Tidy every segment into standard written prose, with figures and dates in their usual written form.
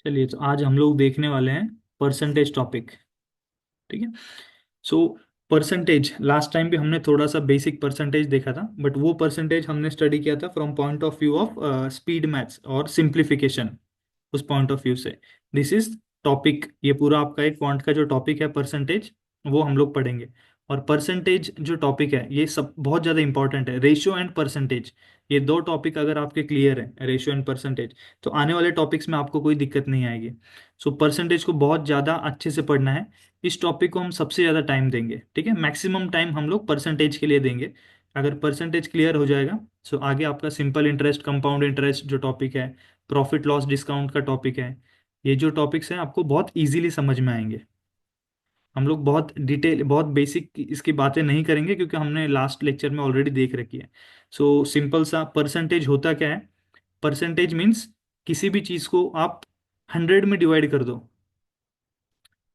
चलिए, तो आज हम लोग देखने वाले हैं परसेंटेज टॉपिक। ठीक है। सो परसेंटेज, लास्ट टाइम भी हमने थोड़ा सा बेसिक परसेंटेज देखा था, बट वो परसेंटेज हमने स्टडी किया था from point of view of speed maths और सिंप्लीफिकेशन। उस पॉइंट ऑफ व्यू से दिस इज टॉपिक, ये पूरा आपका एक क्वांट का जो टॉपिक है परसेंटेज, वो हम लोग पढ़ेंगे। और परसेंटेज जो टॉपिक है ये सब बहुत ज़्यादा इंपॉर्टेंट है। रेशियो एंड परसेंटेज, ये दो टॉपिक अगर आपके क्लियर है, रेशियो एंड परसेंटेज, तो आने वाले टॉपिक्स में आपको कोई दिक्कत नहीं आएगी। सो परसेंटेज को बहुत ज़्यादा अच्छे से पढ़ना है। इस टॉपिक को हम सबसे ज़्यादा टाइम देंगे, ठीक है, मैक्सिमम टाइम हम लोग परसेंटेज के लिए देंगे। अगर परसेंटेज क्लियर हो जाएगा, सो आगे आपका सिंपल इंटरेस्ट, कंपाउंड इंटरेस्ट जो टॉपिक है, प्रॉफिट लॉस डिस्काउंट का टॉपिक है, ये जो टॉपिक्स हैं आपको बहुत इजीली समझ में आएंगे। हम लोग बहुत डिटेल, बहुत बेसिक इसकी बातें नहीं करेंगे क्योंकि हमने लास्ट लेक्चर में ऑलरेडी देख रखी है। सो सिंपल सा, परसेंटेज होता क्या है? परसेंटेज मीन्स किसी भी चीज़ को आप 100 में डिवाइड कर दो।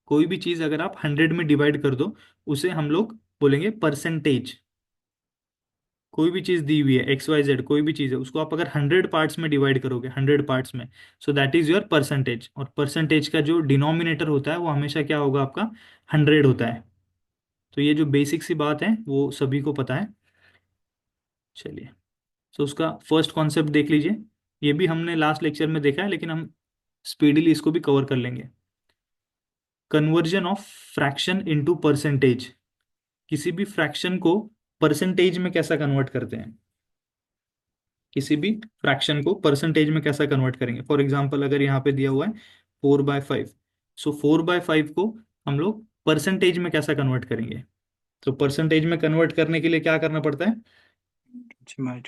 कोई भी चीज़ अगर आप 100 में डिवाइड कर दो, उसे हम लोग बोलेंगे परसेंटेज। कोई भी चीज दी हुई है, एक्स वाई जेड, कोई भी चीज है, उसको आप अगर 100 पार्ट्स में डिवाइड करोगे, 100 पार्ट्स में, so that is your percentage. और परसेंटेज का जो डिनोमिनेटर होता है वो हमेशा क्या होगा आपका? 100 होता है। तो ये जो बेसिक सी बात है वो सभी को पता है। चलिए, सो उसका फर्स्ट कॉन्सेप्ट देख लीजिए। ये भी हमने लास्ट लेक्चर में देखा है, लेकिन हम स्पीडीली इसको भी कवर कर लेंगे। Conversion of fraction into percentage. किसी भी फ्रैक्शन को परसेंटेज में कैसा कन्वर्ट करते हैं? किसी भी फ्रैक्शन को परसेंटेज में कैसा कन्वर्ट करेंगे? फॉर एग्जांपल, अगर यहाँ पे दिया हुआ है 4/5, सो 4/5 को हम लोग परसेंटेज में कैसा कन्वर्ट करेंगे? तो परसेंटेज में कन्वर्ट करने के लिए क्या करना पड़ता है? Right.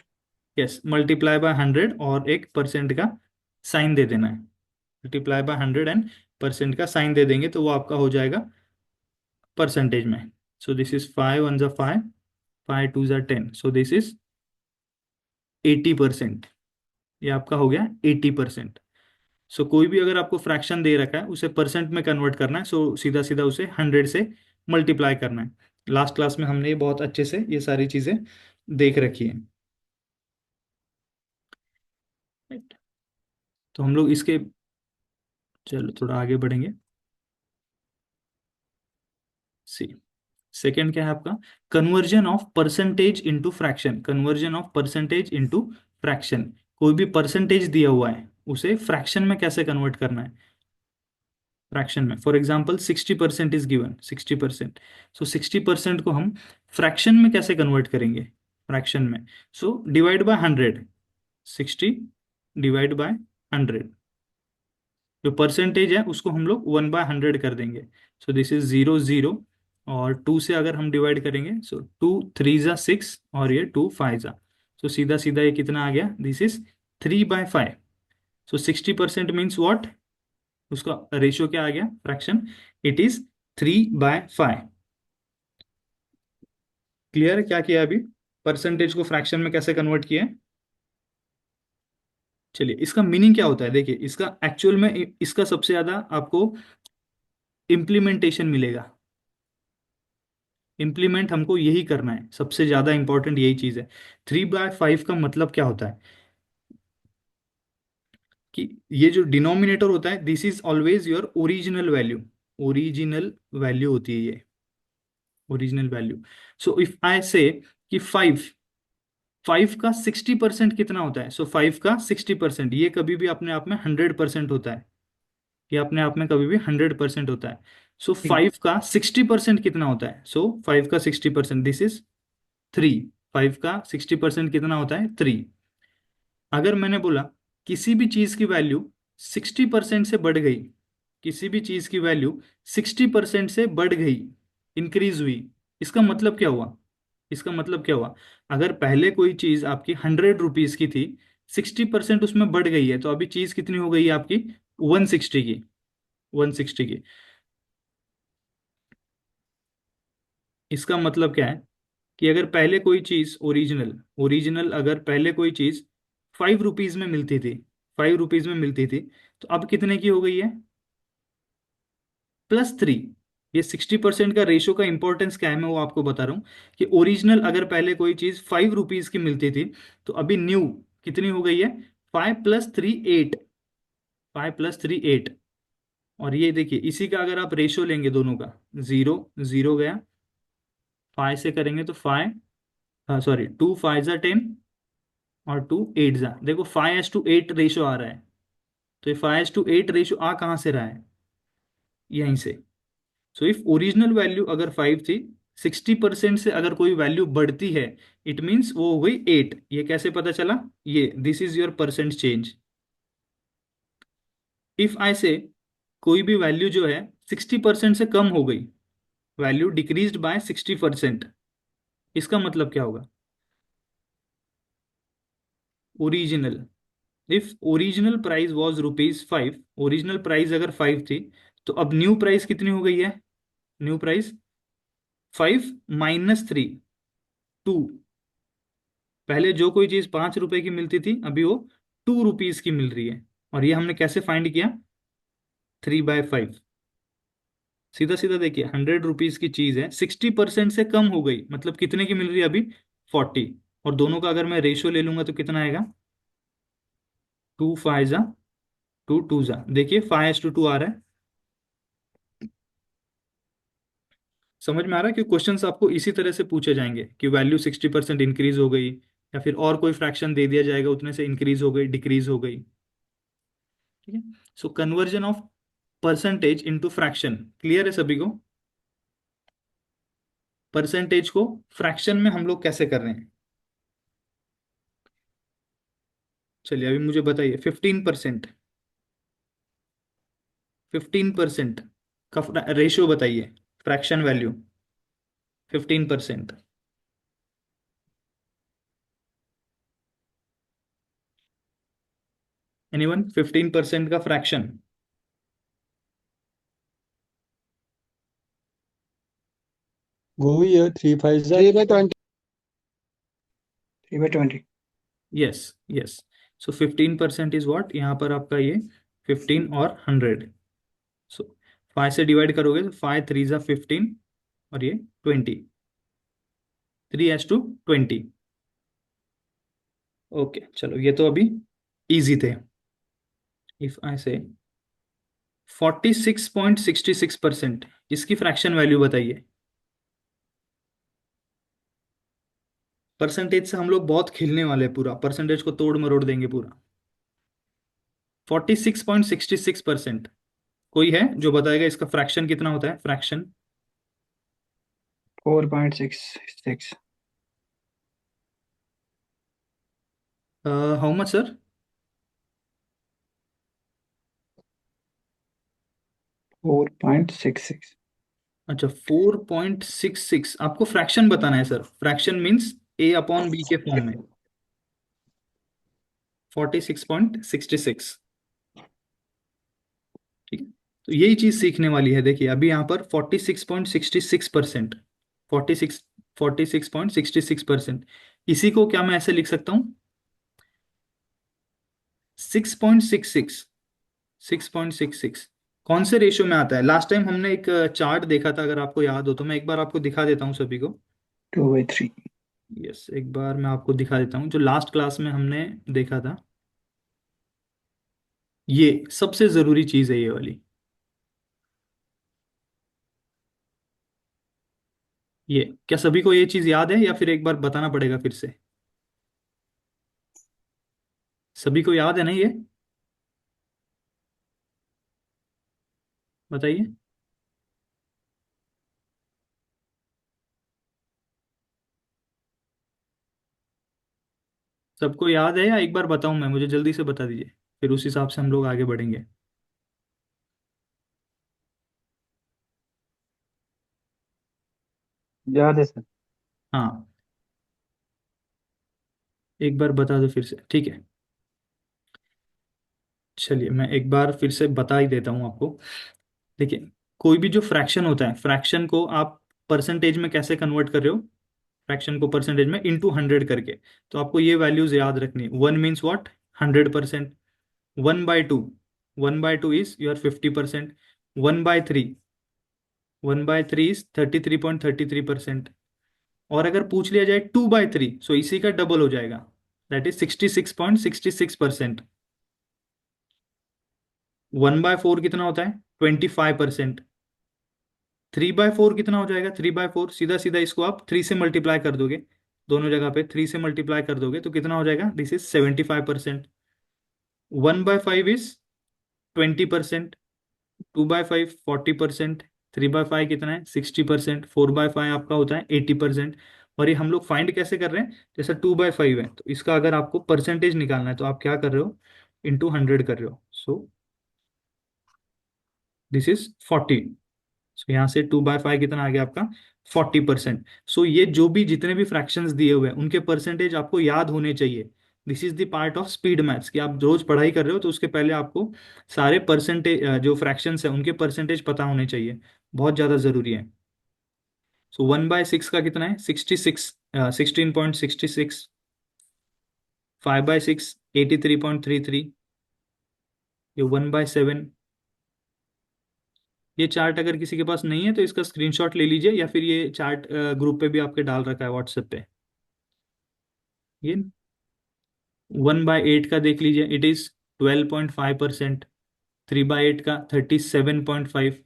यस, मल्टीप्लाई बाय 100 और एक परसेंट का साइन दे देना है। मल्टीप्लाई बाय 100 एंड परसेंट का साइन दे देंगे तो वो आपका हो जाएगा परसेंटेज में। सो this is 5 1 5, 5 2 10, so this is 80%। ये आपका हो गया 80%। सो कोई भी अगर आपको फ्रैक्शन दे रखा है, उसे परसेंट में कन्वर्ट करना है, सो सीधा सीधा उसे 100 से मल्टीप्लाई करना है। लास्ट क्लास में हमने ये बहुत अच्छे से ये सारी चीजें देख रखी है। Right? तो हम लोग इसके, चलो थोड़ा आगे बढ़ेंगे। सी, सेकेंड क्या है आपका? Conversion of percentage into fraction. Conversion of percentage into fraction. कोई भी परसेंटेज दिया हुआ है, उसे फ्रैक्शन में कैसे कन्वर्ट करना है? फ्रैक्शन में, फॉर एग्जाम्पल 60% इज गिवन, 60%। सो 60% को हम फ्रैक्शन में कैसे कन्वर्ट करेंगे? फ्रैक्शन में, so divide by 100। 60 divide by 100, जो परसेंटेज है उसको हम लोग 1/100 कर देंगे। सो दिस इज 0 0। और 2 से अगर हम डिवाइड करेंगे, सो 2 3 ज़ा 6 और ये 2 5 ज़ा, सो सीधा सीधा ये कितना आ गया? This is 3/5। So 60% means what? उसका रेशियो क्या आ गया? Fraction, it is 3/5। क्लियर है क्या किया अभी? परसेंटेज को फ्रैक्शन में कैसे कन्वर्ट किया है? चलिए, इसका मीनिंग क्या होता है? देखिए, इसका एक्चुअल में इसका सबसे ज्यादा आपको इम्प्लीमेंटेशन मिलेगा। इम्प्लीमेंट हमको यही करना है, सबसे ज्यादा इंपॉर्टेंट यही चीज है। 3/5 का मतलब क्या होता है? कि ये जो डिनोमिनेटर होता है, this is always your original value. Original value होती है ये, original value. So if I से कि 5 का 60% कितना होता है? सो 5 का 60% ये कभी भी अपने आप में 100% होता है। ये अपने आप में कभी भी 100% होता है। सो ठीक। 5 का 60% कितना होता है? सो 5 का 60%, दिस इज 3। 5 का 60% कितना होता है? 3। अगर मैंने बोला किसी भी चीज की वैल्यू 60% से बढ़ गई, किसी भी चीज की वैल्यू 60% से बढ़ गई, इंक्रीज हुई, इसका मतलब क्या हुआ? इसका मतलब क्या हुआ? अगर पहले कोई चीज आपकी 100 रुपीज की थी, 60% उसमें बढ़ गई है, तो अभी चीज कितनी हो गई है आपकी? 160 की। 160 की। इसका मतलब क्या है? कि अगर पहले कोई चीज ओरिजिनल, ओरिजिनल अगर पहले कोई चीज 5 रुपीज में मिलती थी, 5 रुपीज में मिलती थी, तो अब कितने की हो गई है? +3। ये 60% का रेशियो का इंपॉर्टेंस क्या है, मैं वो आपको बता रहा हूँ। कि ओरिजिनल अगर पहले कोई चीज 5 रुपीज की मिलती थी, तो अभी न्यू कितनी हो गई है? 5 + 3 8। 5 प्लस 3 8। और ये देखिए इसी का अगर आप रेशियो लेंगे दोनों का, 0 0 गया, 5 से करेंगे तो 5, सॉरी 2 5 जा 10 और 2 8 जा, देखो 5:8 रेशियो आ रहा है। तो ये 5:8 रेशियो आ कहाँ से रहा है, यहीं से। सो इफ ओरिजिनल वैल्यू अगर 5 थी, 60% से अगर कोई वैल्यू बढ़ती है, इट मीन्स वो हो गई 8। ये कैसे पता चला, ये this is your percent change. If I से कोई भी वैल्यू जो है 60% से कम हो गई, वैल्यू डिक्रीज्ड बाय 60%, इसका मतलब क्या होगा, original. If original price was rupees 5, original price अगर 5 थी, तो अब न्यू प्राइस कितनी हो गई है, न्यू प्राइस 5 - 3 2। पहले जो कोई चीज 5 रुपए की मिलती थी, अभी वो 2 रुपीज की मिल रही है। और ये हमने कैसे फाइंड किया, 3/5। सीधा सीधा देखिए, 100 रुपीज की चीज है, 60% से कम हो गई, मतलब कितने की मिल रही है अभी, 40। और दोनों का अगर मैं रेशियो ले लूंगा तो कितना आएगा, 2 5 जा 2 2 जा, देखिए 5:2 आ रहा है। समझ में आ रहा है कि क्वेश्चंस आपको इसी तरह से पूछे जाएंगे कि वैल्यू 60% इंक्रीज हो गई, या फिर और कोई फ्रैक्शन दे दिया जाएगा उतने से इंक्रीज हो गई, डिक्रीज हो गई। ठीक है। So conversion of percentage into fraction, clear है सभी को। परसेंटेज को फ्रैक्शन में हम लोग कैसे कर रहे हैं, चलिए अभी मुझे बताइए। 15% का रेशियो बताइए, फ्रैक्शन वैल्यू 15%। एनीवन, 15% का फ्रैक्शन, वही है, 3 5 3/20। Yes yes. So 15% is what, यहाँ पर आपका ये 15 और 100। सो 5 से डिवाइड करोगे तो 5 3 जा 15, और ये 20, 3:20। ओके चलो, ये तो अभी इजी थे। इफ आई से 46.66%, इसकी फ्रैक्शन वैल्यू बताइए। परसेंटेज से हम लोग बहुत खेलने वाले हैं, पूरा परसेंटेज को तोड़ मरोड़ देंगे पूरा। 46.66%, कोई है जो बताएगा इसका फ्रैक्शन कितना होता है, फ्रैक्शन। 4.66। How much sir. 4.66। अच्छा 4.66, आपको फ्रैक्शन बताना है सर, फ्रैक्शन मीन्स A/B के फॉर्म में। 46.66, ठीक है। तो यही चीज सीखने वाली है, देखिए अभी यहाँ पर 46.66%, 46.66%। इसी को क्या मैं ऐसे लिख सकता हूँ, 6.66, 6.66 कौन से रेशियो में आता है, लास्ट टाइम हमने एक चार्ट देखा था, अगर आपको याद हो तो मैं एक बार आपको दिखा देता हूँ सभी को। 2/3। यस, एक बार मैं आपको दिखा देता हूँ जो लास्ट क्लास में हमने देखा था। ये सबसे जरूरी चीज है ये वाली, ये क्या सभी को ये चीज याद है, या फिर एक बार बताना पड़ेगा फिर से, सभी को याद है ना ये, बताइए। सबको याद है, या एक बार बताऊं मैं, मुझे जल्दी से बता दीजिए, फिर उस हिसाब से हम लोग आगे बढ़ेंगे। याद है सर। हाँ, एक बार बता दो फिर से, ठीक है। चलिए मैं एक बार फिर से बता ही देता हूँ आपको। देखिए, कोई भी जो फ्रैक्शन होता है, फ्रैक्शन को आप परसेंटेज में कैसे कन्वर्ट कर रहे हो, फ्रैक्शन को परसेंटेज में इंटू 100 करके। तो आपको ये वैल्यूज याद रखनी है। 1 means what, 100%। 1/2, 1/2 is your 50%। 1/3, 1/3 is 33.33%। और अगर पूछ लिया जाए 2/3, सो इसी का डबल हो जाएगा, दैट इज 66.66%। 1/4 कितना होता है? 25%। 3/4 कितना हो जाएगा? 3/4 सीधा सीधा इसको आप 3 से मल्टीप्लाई कर दोगे, दोनों जगह पे 3 से मल्टीप्लाई कर दोगे तो कितना हो जाएगा? This is 75%। 1/5 इज 20%। 2/5 40%। 3/5 कितना है? 60%। 4/5 आपका होता है 80%। और ये हम लोग फाइंड कैसे कर रहे हैं? जैसा 2/5 है तो इसका अगर आपको परसेंटेज निकालना है तो आप क्या कर रहे हो? इंटू 100 कर रहे हो। सो दिस इज 40। सो यहाँ से 2/5 कितना आ गया आपका? 40%। सो ये जो भी जितने भी फ्रैक्शंस दिए हुए हैं उनके परसेंटेज आपको याद होने चाहिए। This is the part of speed maths कि आप रोज पढ़ाई कर रहे हो तो उसके पहले आपको सारे परसेंटेज जो फ्रैक्शंस है उनके परसेंटेज पता होने चाहिए, बहुत ज्यादा जरूरी है। सो 1/6 का कितना है? 66, 16.66। 5/6 83.33। ये 1/7। ये चार्ट अगर किसी के पास नहीं है तो इसका स्क्रीनशॉट ले लीजिए, या फिर ये चार्ट ग्रुप पे भी आपके डाल रखा है व्हाट्सएप पे। ये 1/8 का देख लीजिए, इट इज 12.5%। 3/8 का 37.5।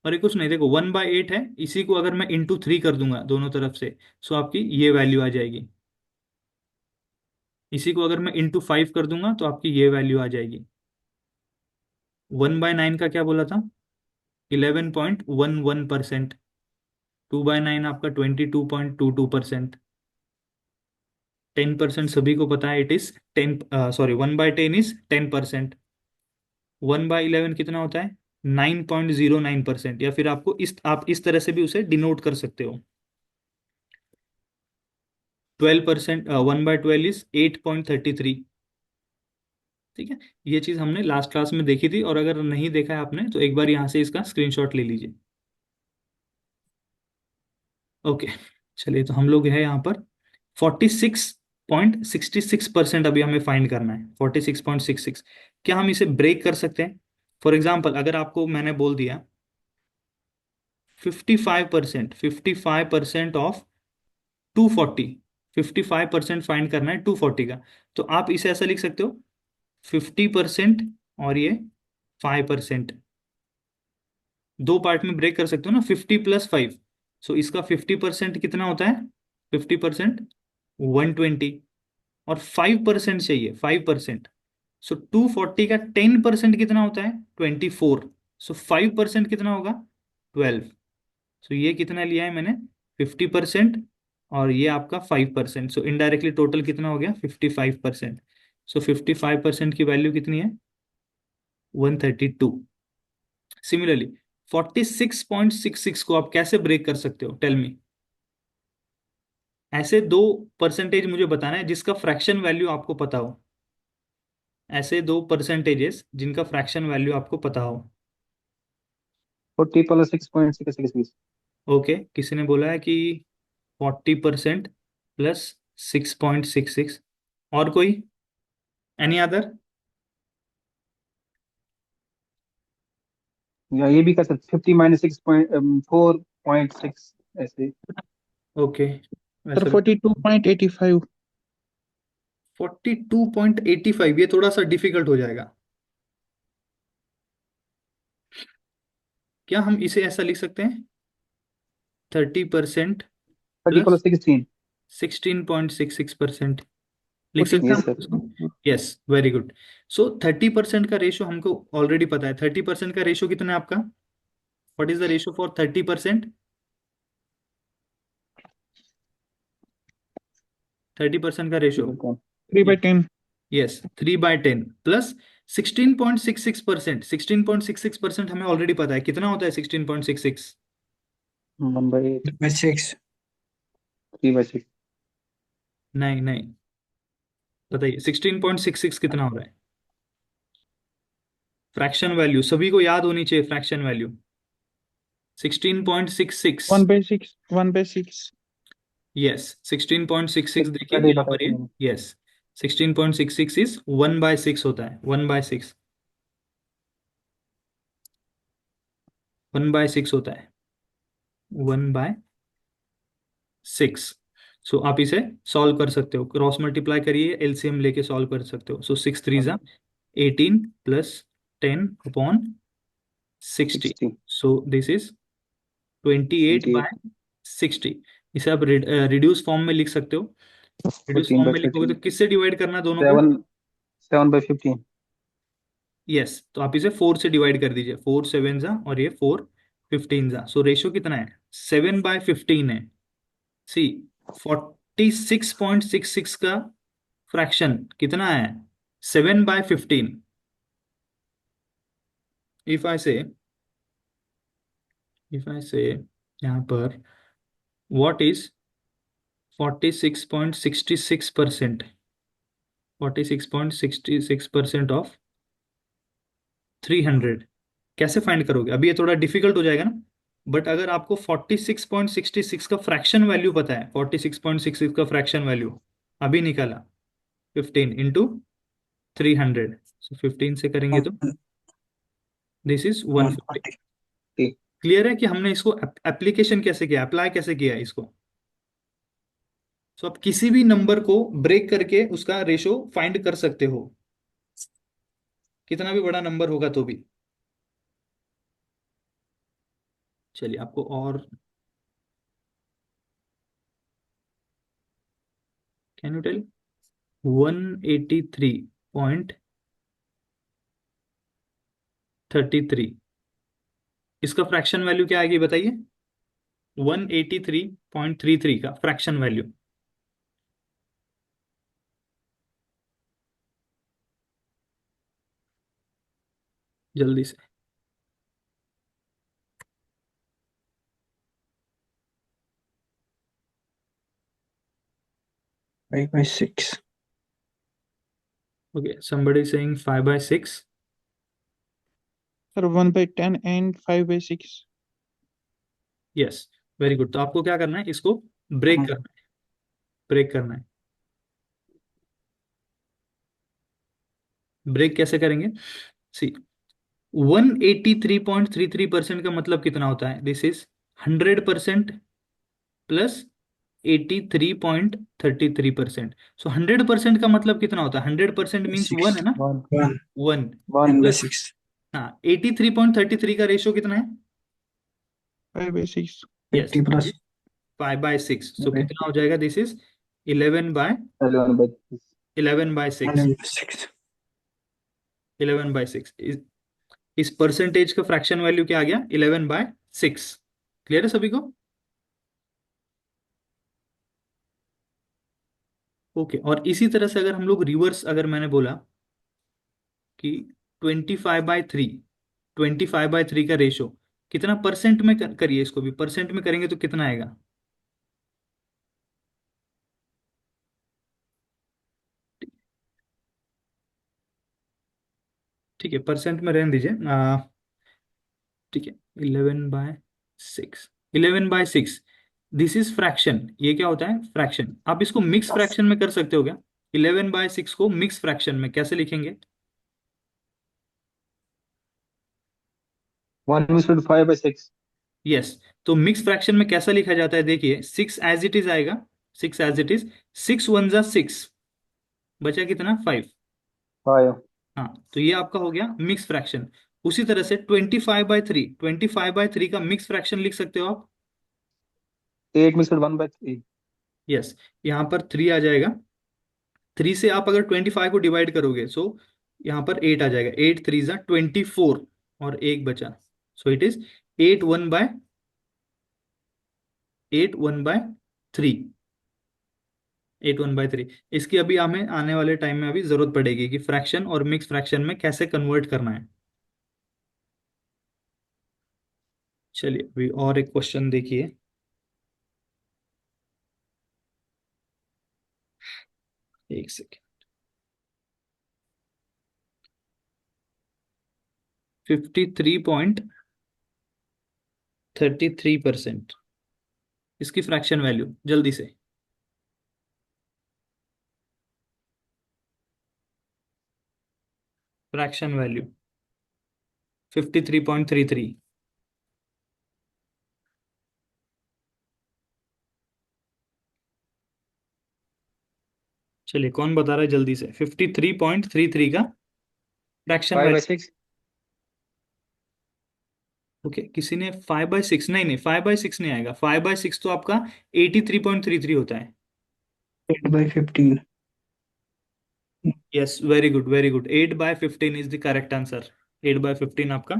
और ये कुछ नहीं, देखो 1/8 है, इसी को अगर मैं इंटू 3 कर दूंगा दोनों तरफ से, सो आपकी ये वैल्यू आ जाएगी। इसी को अगर मैं इंटू 5 कर दूंगा तो आपकी ये वैल्यू आ जाएगी। 1/9 का क्या बोला था? 11.11%। 2/9 आपका 22.22%। 10% सभी को पता है, इट इज 10, सॉरी 1/10 इज 10%। 1/11 कितना होता है? 9.09%। या फिर आपको आप इस तरह से भी उसे डिनोट कर सकते हो। 12%, 1/12 इज 8.33। ठीक है, ये चीज हमने लास्ट क्लास में देखी थी, और अगर नहीं देखा है आपने तो एक बार यहाँ से इसका स्क्रीनशॉट ले लीजिए। ओके, चलिए तो हम लोग है यहाँ पर 46.66% अभी हमें फाइंड करना है। 46.66 क्या हम इसे ब्रेक कर सकते हैं? फॉर एग्जाम्पल अगर आपको मैंने बोल दिया 55%, 55% ऑफ 240, 55% फाइंड करना है 240 का, तो आप इसे ऐसा लिख सकते हो 50% और ये 5%। दो पार्ट में ब्रेक कर सकते हो ना, 50 + 5। सो इसका 50% कितना होता है? 50% 120। और 5% चाहिए, 5%। सो 240 का 10% कितना होता है? 24। सो 5% कितना होगा? 12। सो ये कितना लिया है मैंने? 50% और ये आपका 5%। सो इनडायरेक्टली टोटल कितना हो गया? 55%। सो 55% की वैल्यू कितनी है? 132। सिमिलरली 46.66 को आप कैसे ब्रेक कर सकते हो? Tell me. ऐसे दो परसेंटेज मुझे बताना है जिसका फ्रैक्शन वैल्यू आपको पता हो। ऐसे दो परसेंटेजेस जिनका फ्रैक्शन वैल्यू आपको पता हो। 40 + 6.66. ओके, किसी ने बोला है कि 40% + 6.66। और कोई? Any other? या ये भी कर सकते 50 - 6.4.6 ऐसे। ओके, सर वैसे 42.85। 42.85 ये थोड़ा सा डिफिकल्ट हो जाएगा। क्या हम इसे ऐसा लिख सकते हैं? 30% 30 + + 16. 16.66%। लिख सकते हैं यस हम सर। इसको? Yes, very good. सो 30% का रेशो हमको ऑलरेडी पता है। 30% का रेशो कितना है आपका? What is the ratio for 30%? 30% का रेशो? 3/10। यस, 3/10 + 16.66%। 16.66% हमें ऑलरेडी पता है कितना होता है 16.66। 1/8. by 6. 3/6. नहीं नहीं, बताइए 16.66 कितना हो रहा है? फ्रैक्शन वैल्यू सभी को याद होनी चाहिए, फ्रैक्शन वैल्यू 16.66। 1/6। 1/6। यस, 16.66 देखिए पहले ही यहाँ बताया पर था ये। मैंने। यस, 16.66 इज 1/6 होता है। 1/6, 1/6 होता है। 1/6। सो आप इसे सॉल्व कर सकते हो, क्रॉस मल्टीप्लाई करिए, एलसीएम लेके सॉल्व कर सकते हो। सो 6 3 ज़ा 18 + 10/60. 60. So this is 28/60. इसे आप रिड्यूस फॉर्म में लिख सकते हो। रिड्यूस 14 फॉर्म by में लिखोगे 13. तो किससे डिवाइड करना है दोनों को? 7 by 15. यस, तो आप इसे 4 से डिवाइड कर दीजिए। 4 7 जा और ये 4 15 जा। सो रेशियो कितना है? 7/15 है। सी 46.66 का फ्रैक्शन कितना है? 7/15। इफ आई से यहाँ पर व्हाट इज 46.66%? 46.66% ऑफ 300 कैसे फाइंड करोगे? अभी ये थोड़ा डिफिकल्ट हो जाएगा ना, बट अगर आपको 46.66 का फ्रैक्शन वैल्यू पता है, 46.66 का फ्रैक्शन वैल्यू अभी निकाला, 15 × 300, सो 15 से करेंगे तो दिस इज 150। 140. क्लियर है कि हमने इसको एप्लीकेशन कैसे किया, अप्लाई कैसे किया इसको? सो आप किसी भी नंबर को ब्रेक करके उसका रेशो फाइंड कर सकते हो, कितना भी बड़ा नंबर होगा तो भी। चलिए आपको और कैन यू टेल 183.33 इसका फ्रैक्शन वैल्यू क्या आएगी बताइए? 183.33 का फ्रैक्शन वैल्यू। जल्दी से। 5/6. Okay, somebody saying 5/6. Sir, 1/10 and 5/6. Yes, very good. तो आपको क्या करना है, इसको ब्रेक करना है। ब्रेक करना है। ब्रेक कैसे करेंगे? सी 183.33% का मतलब कितना होता है? This is 100% plus 83.33%। सो 100% का मतलब कितना होता है? 100% मीन्स 6. 1 है ना? 1. 1. 1 1. 1/6. हाँ, 83.33 का रेशियो कितना है? 5/6. Yes, 50 plus 5/6। सो कितना हो जाएगा? This is 11 by 6. 11/6। 1/6. 11/6 इस परसेंटेज का फ्रैक्शन वैल्यू क्या आ गया? 11/6। क्लियर है सभी को? ओके, और इसी तरह से अगर हम लोग रिवर्स, अगर मैंने बोला कि 25/3, 25/3 का रेशो कितना परसेंट में करिए, इसको भी परसेंट में करेंगे तो कितना आएगा? ठीक है, परसेंट में रहने दीजिए। ठीक है, 11/6। 11/6 दिस इज फ्रैक्शन। ये क्या होता है? फ्रैक्शन। आप इसको मिक्स फ्रैक्शन में कर सकते हो क्या? 11/6 को मिक्स फ्रैक्शन में कैसे लिखेंगे? 1 is to 5 by 6. यस, तो मिक्स फ्रैक्शन में कैसा लिखा जाता है? देखिए, 6 एज इट इज आएगा। 6 एज इट इज। 6 1 जा 6, बचा कितना? 5। 5. हाँ, तो ये आपका हो गया मिक्स फ्रैक्शन। उसी तरह से 25/3, 25/3 का मिक्स फ्रैक्शन लिख सकते हो आप। 8 is to 1 by 3. यस, यहाँ पर 3 आ जाएगा। 3 से आप अगर 25 को डिवाइड करोगे, सो यहाँ पर 8 आ जाएगा। 8 3 जा 24 और एक बचा। So it is 8 1/3। 8 1/3। इसकी अभी हमें आने वाले टाइम में अभी जरूरत पड़ेगी कि फ्रैक्शन और मिक्स फ्रैक्शन में कैसे कन्वर्ट करना है। चलिए अभी और एक क्वेश्चन देखिए। एक सेकेंड। 53.33% इसकी फ्रैक्शन वैल्यू, जल्दी से। Fraction value 53.33। चलिए, कौन बता रहा है जल्दी से? 53.33 का फ्रैक्शन 5 by वैल्यू। 6. ओके, किसी ने 5/6, नहीं नहीं 5/6 नहीं आएगा, 5/6 तो आपका 83.33 होता है। 8/15. Yes, very good very good, 8/15 is the correct answer. 8/15 आपका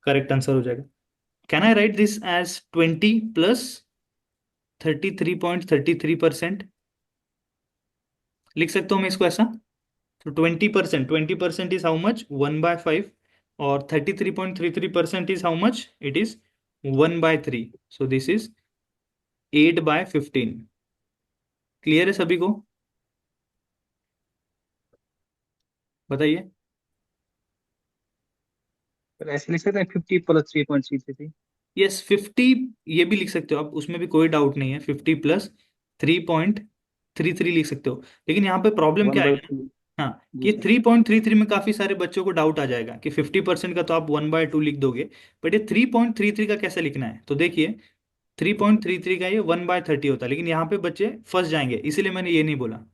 करेक्ट आंसर हो जाएगा। Can I write this as 20 plus 33.33%? लिख सकता हूँ मैं इसको ऐसा? तो 20% इज हाउ मच? 1/5। और 33.33% is how much? It is 1/3। So this is 8/15। Clear है सभी को? बताइए। पर ऐसे लिख सकते हैं 50 प्लस 3.33। यस, 50 ये भी लिख सकते हो आप, उसमें भी कोई डाउट नहीं है। 50 प्लस 3.33 लिख सकते हो। लेकिन यहाँ पे प्रॉब्लम वन क्या बाई आएगा टू। ना? हाँ, जी ये सर। 3.33 में काफी सारे बच्चों को डाउट आ जाएगा कि 50% का तो आप 1/2 लिख दोगे, बट ये 3.33 का कैसे लिखना है? तो देखिए, 3.33 का ये 1/30 होता है, लेकिन यहाँ पे बच्चे फंस जाएंगे, इसीलिए मैंने ये नहीं बोला।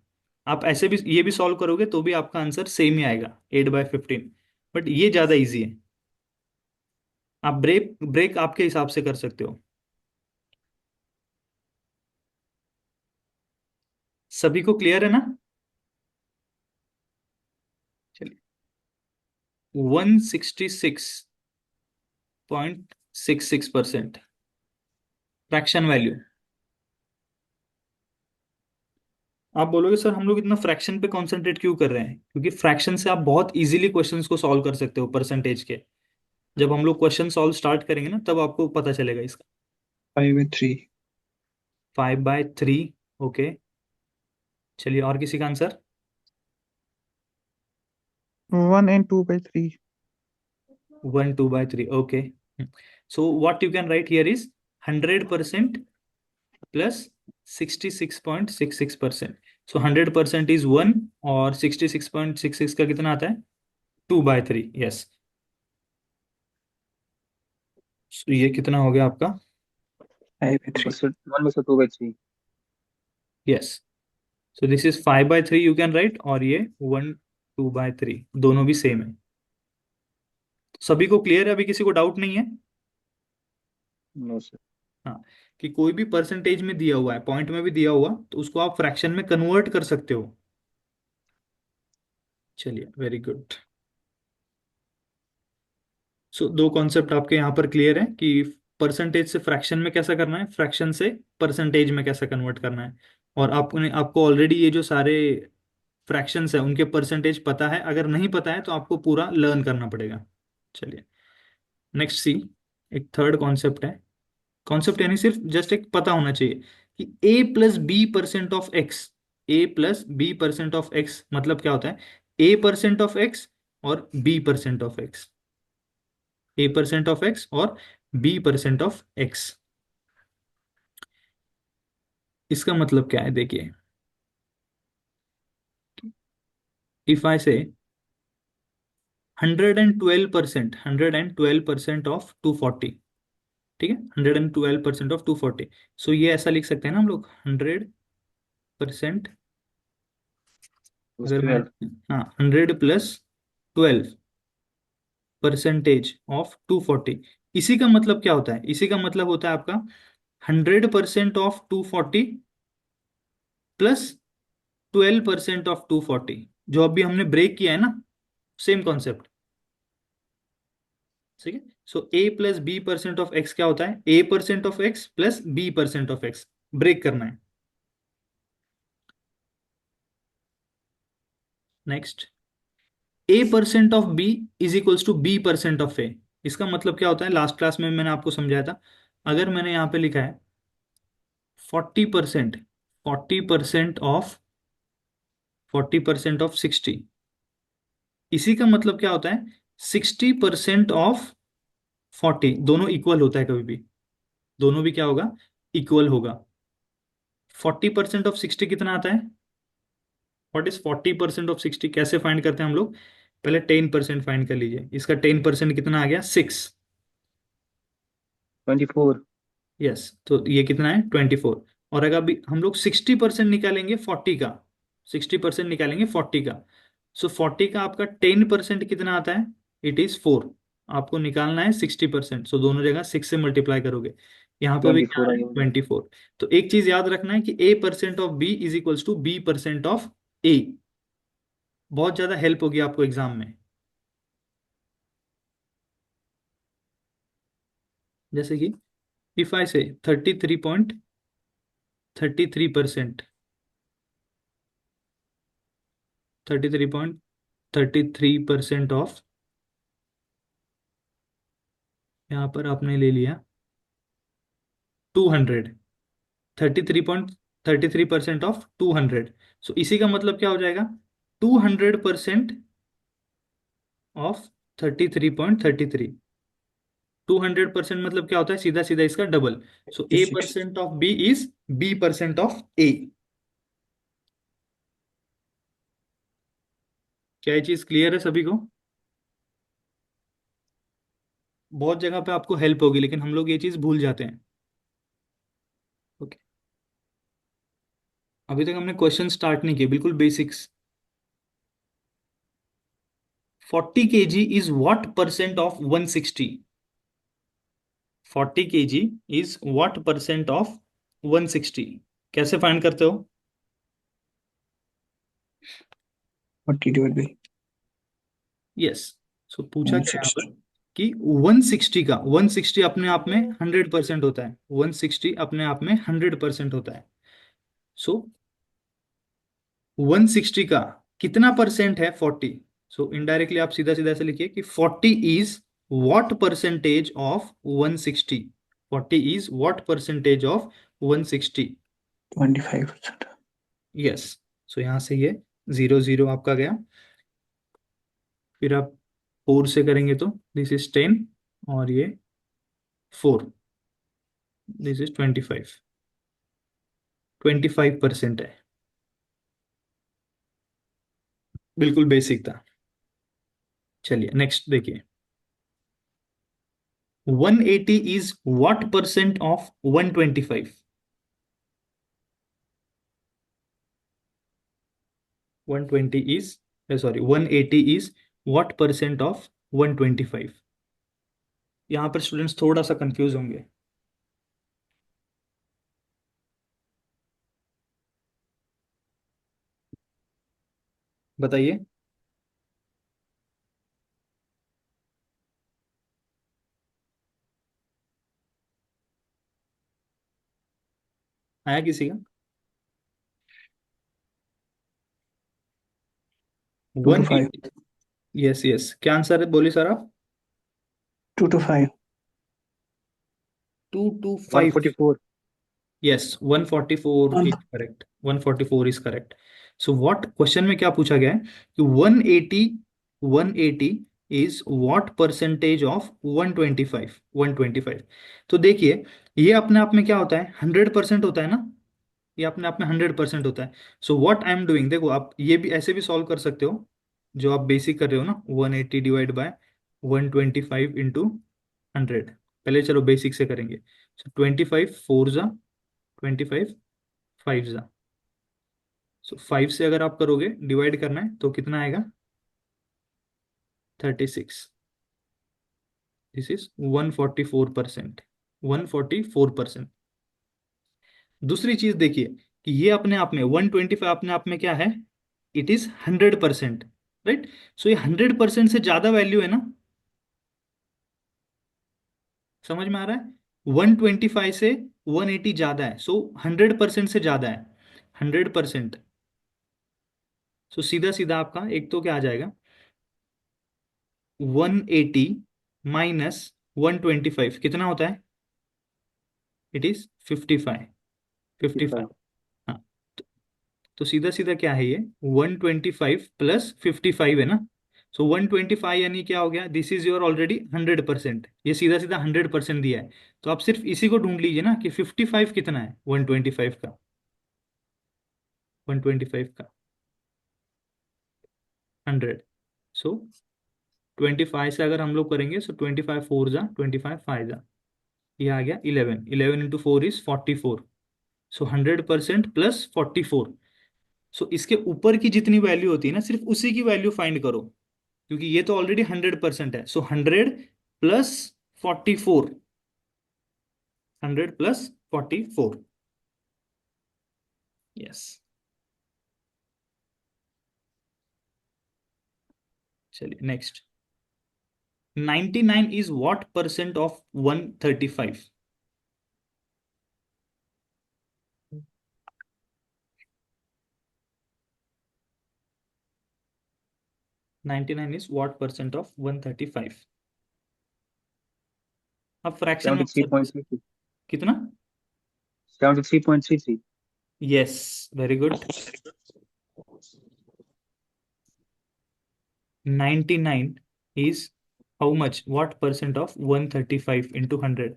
आप ऐसे भी ये भी सॉल्व करोगे तो भी आपका आंसर सेम ही आएगा, 8/15। बट ये ज्यादा इजी है। आप ब्रेक ब्रेक आपके हिसाब से कर सकते हो। सभी को क्लियर है ना? चलिए, 166.66% फ्रैक्शन वैल्यू। आप बोलोगे सर हम लोग इतना फ्रैक्शन पे कॉन्सेंट्रेट क्यों कर रहे हैं? क्योंकि फ्रैक्शन से आप बहुत इजीली क्वेश्चंस को सॉल्व कर सकते हो परसेंटेज के। जब हम लोग क्वेश्चन सॉल्व स्टार्ट करेंगे ना, तब आपको पता चलेगा इसका। 5/3. 5/3। ओके, चलिए और किसी का answer? 1 and 2/3. 1 2/3। Okay, so what you can write here is 100% plus 66.66%। So 100% is 1, और 66.66 का कितना आता है? 2/3। यस, ये कितना हो गया आपका? 5/3. 1/2/3। Yes, so this is 5/3 you can write, और ये 1 2/3 दोनों भी सेम है। सभी को क्लियर है? अभी किसी को डाउट नहीं है? No sir. हाँ, कि कोई भी परसेंटेज में दिया हुआ है, पॉइंट में भी दिया हुआ, तो उसको आप फ्रैक्शन में कन्वर्ट कर सकते हो। चलिए, वेरी गुड। सो दो कॉन्सेप्ट आपके यहाँ पर क्लियर है कि परसेंटेज से फ्रैक्शन में कैसा करना है, फ्रैक्शन से परसेंटेज में कैसा कन्वर्ट करना है। और आपको ऑलरेडी ये जो सारे फ्रैक्शंस है उनके परसेंटेज पता है। अगर नहीं पता है तो आपको पूरा लर्न करना पड़ेगा। चलिए, नेक्स्ट सी, एक थर्ड कॉन्सेप्ट है। कॉन्सेप्ट यानी सिर्फ जस्ट एक पता होना चाहिए कि a+b% of x, a+b% of x मतलब क्या होता है? a%ऑफ x और b%ऑफ x, a%ऑफ x और b%ऑफ x। इसका मतलब क्या है? देखिए, इफ आई से 112% ऑफ 240, ठीक है, 112% ऑफ 240, सो ये ऐसा लिख सकते हैं ना हम लोग, 100%। अगर मैं, 12। हाँ, 100+12% ऑफ 240, इसी का मतलब क्या होता है? इसी का मतलब होता है आपका 100% ऑफ 240 प्लस 12% ऑफ 240, जो अभी हमने ब्रेक किया है ना, सेम कॉन्सेप्ट। ठीक है, सो a+b%ऑफ x क्या होता है? a%ऑफ x प्लस b%ऑफ x, ब्रेक करना है। नेक्स्ट, a%ऑफ b इज इक्वल्स टू b%ऑफ a। इसका मतलब क्या होता है? लास्ट क्लास में मैंने आपको समझाया था। अगर मैंने यहाँ पे लिखा है 40%, 40% ऑफ 60, इसी का मतलब क्या होता है? 60%ऑफ 40, दोनों इक्वल होता है कभी भी, दोनों भी क्या होगा? इक्वल होगा। 40%ऑफ 60 कितना आता है? व्हाट इज 40%ऑफ 60? कैसे फाइंड करते हैं हम लोग? पहले 10% फाइंड कर लीजिए। इसका 10% कितना आ गया? 6। 24। यस, तो ये कितना है? 24। और अगर अभी हम लोग 60% निकालेंगे 40 का, 60% निकालेंगे 40 का, सो 40 का आपका 10% कितना आता है? It is 4। आपको निकालना है 60%, सो दोनों जगह 6 से मल्टीप्लाई करोगे, यहाँ पे भी क्या 24 है आ गया। 24। तो एक चीज याद रखना है कि A% of B is equals to B% of A। बहुत ज्यादा हेल्प होगी आपको एग्जाम में। जैसे कि इफ आई से 33.33%, 33.33% ऑफ, यहाँ पर आपने ले लिया 200, 33.33% ऑफ 200। सो इसी का मतलब क्या हो जाएगा, 200% ऑफ 33.33। 200% मतलब क्या होता है, सीधा सीधा इसका double. So A 56 percent of B is B% of A। क्या ये चीज क्लियर है सभी को? बहुत जगह पे आपको हेल्प होगी, लेकिन हम लोग ये चीज भूल जाते हैं। ओके, अभी तक हमने क्वेश्चन स्टार्ट नहीं किए, बिल्कुल basics. 40 kg is what percent of 160? 40 kg is what percent of 160? कैसे फाइंड करते हो? 40 divided by यस। सो पूछा क्या है यहाँ 160 पर कि 160 का, 160 अपने आप में 100% होता है, 160 अपने आप में 100% होता है। सो 160 का कितना परसेंट है 40? सो इनडायरेक्टली आप सीधा सीधा ऐसे लिखिए कि 40 is what percentage of 160। 40 is what percentage of 160? 25%। Yes. So यहां से ये 0 0 आपका गया। फिर आप 4 से करेंगे तो दिस इज 10, और ये 4, दिस इज 25। 25% है, बिल्कुल बेसिक था। चलिए नेक्स्ट देखिए, 180 is what percent of 125? 120 is, sorry 180 is what percent of 125? यहां पर स्टूडेंट्स थोड़ा सा कंफ्यूज होंगे। बताइए। आया किसी का? 2 to 5 180। यस यस, क्या आंसर है, बोलिए सर आप। 2 to 5 225। 144। Yes, 144 1 is correct, 144 is correct. So what, question में क्या पूछा गया है कि 180, 180 इज व्हाट परसेंटेज ऑफ 125? 125, तो देखिए ये अपने आप में क्या होता है, 100% होता है ना, ये अपने आप में 100% होता है। So what I am doing, देखो आप ये भी ऐसे भी सॉल्व कर सकते हो, जो आप बेसिक कर रहे हो ना, 180 डिवाइड बाय 125 इंटू 100। पहले चलो बेसिक से करेंगे। सो 25 4 जा 25, 5 जा, सो 5 से अगर आप करोगे डिवाइड करना है तो कितना आएगा, 36। This is 144%, 144%। दूसरी चीज देखिए कि ये अपने आप में 125 अपने आप में क्या है, इट इज 100%, राइट। सो ये 100% से ज्यादा वैल्यू है ना, समझ में आ रहा है, 125 से 180 ज्यादा है, सो 100% से ज्यादा है, 100%। सो सीधा सीधा आपका एक तो क्या आ जाएगा, 180 माइनस 125 कितना होता है, इट इज 55, 55। 55। हाँ, तो, तो सीधा सीधा क्या है ये, 125 प्लस 55 है ना। सो 125 यानी क्या हो गया, दिस इज योर ऑलरेडी 100%, ये सीधा सीधा 100% दिया है। तो आप सिर्फ इसी को ढूंढ लीजिए ना कि 55 कितना है 125 का, 125 का 100। सो 25 से अगर हम लोग करेंगे, सो 25 4 जा 25 5 जा, ये आ गया 11, 11 इंटू 4 इज 44। So 100% plus 44। सो इसके ऊपर की जितनी वैल्यू होती है ना, सिर्फ उसी की वैल्यू फाइंड करो, क्योंकि ये तो ऑलरेडी 100% है। सो 100 प्लस 44, 100 प्लस 44, यस। चलिए next, 99 is what percent of 135? 99 is what percent of 135? अब फ्रैक्शन में आंसर 73.33 कितना? 73.33 yes, very good. 99 is how much, what percent of 135 into 100?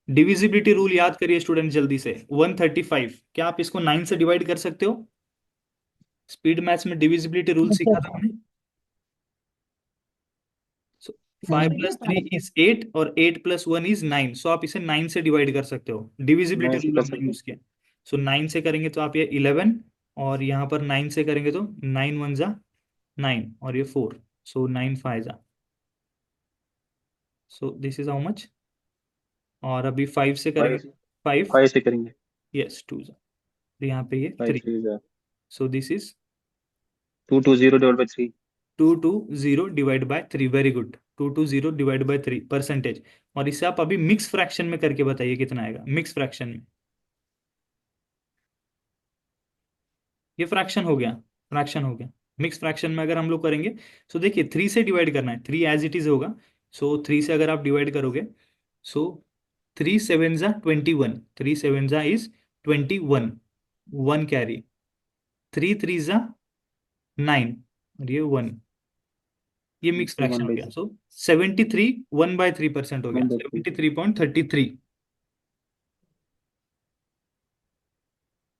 Divisibility rule याद करिए स्टूडेंट जल्दी से। 135, क्या आप इसको 9 से डिवाइड कर सकते हो? स्पीड मैथ्स में डिविजिबिलिटी रूल सीखा था हमने। सो 5 प्लस 3 इज 8 और 8 प्लस 1 इज 9। सो आप इसे 9 से डिवाइड कर सकते हो, डिविजिबिलिटी 9 से रूल कर हमने सकते यूज किया। सो 9 से करेंगे तो आप ये 11, और यहाँ पर 9 से करेंगे तो 9 1 जा 9 और ये 4, सो 9 5 जा। सो दिस इज हाउ मच। और अभी 5 से करेंगे, 5, 5 से करेंगे। यस 2 जा, तो यहाँ पे ये 5 3। 3 सो this is 220 divide by 3 220 divide by 3, very good. 220 divide by 3 percentage. और इसे आप अभी मिक्स फ्रैक्शन में करके बताइए कितना आएगा मिक्स फ्रैक्शन में। ये फ्रैक्शन हो गया, फ्रैक्शन हो गया। मिक्स फ्रैक्शन में अगर हम लोग करेंगे, सो देखिए 3 से डिवाइड करना है, 3 एज इट इज होगा। सो 3 से अगर आप डिवाइड करोगे, सो 3 7 जा 21, 3 7 जा इज 21, 1 कैरी, 3 3 जा 9 और ये 1, ये मिक्स फ्रैक्शन 1 हो बाय गया। सो 73 1/3% हो गया, 1 बाय 3 73.33।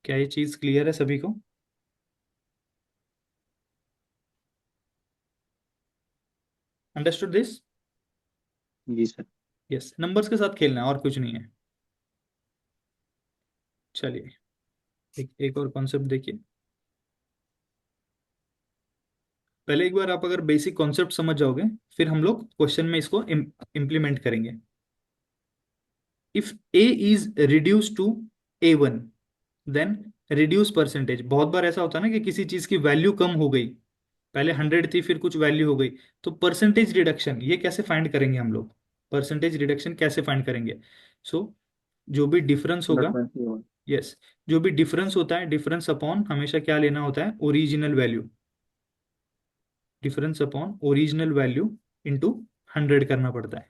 क्या ये चीज क्लियर है सभी को? Understood this? जी सर। यस, नंबर्स के साथ खेलना है और कुछ नहीं है। चलिए एक और कॉन्सेप्ट देखिए। पहले एक बार आप अगर बेसिक कॉन्सेप्ट समझ जाओगे, फिर हम लोग क्वेश्चन में इसको इम्प्लीमेंट करेंगे। If A is reduce to A1, then reduce percentage. बहुत बार ऐसा होता है ना कि किसी चीज की वैल्यू कम हो गई, पहले 100 थी फिर कुछ वैल्यू हो गई, तो परसेंटेज रिडक्शन ये कैसे फाइंड करेंगे हम लोग? परसेंटेज रिडक्शन कैसे फाइंड करेंगे? सो जो भी डिफरेंस होगा, 121 यस, जो भी डिफरेंस होता है, डिफरेंस अपॉन हमेशा क्या लेना होता है? Original value. Difference upon original value into 100 करना पड़ता है।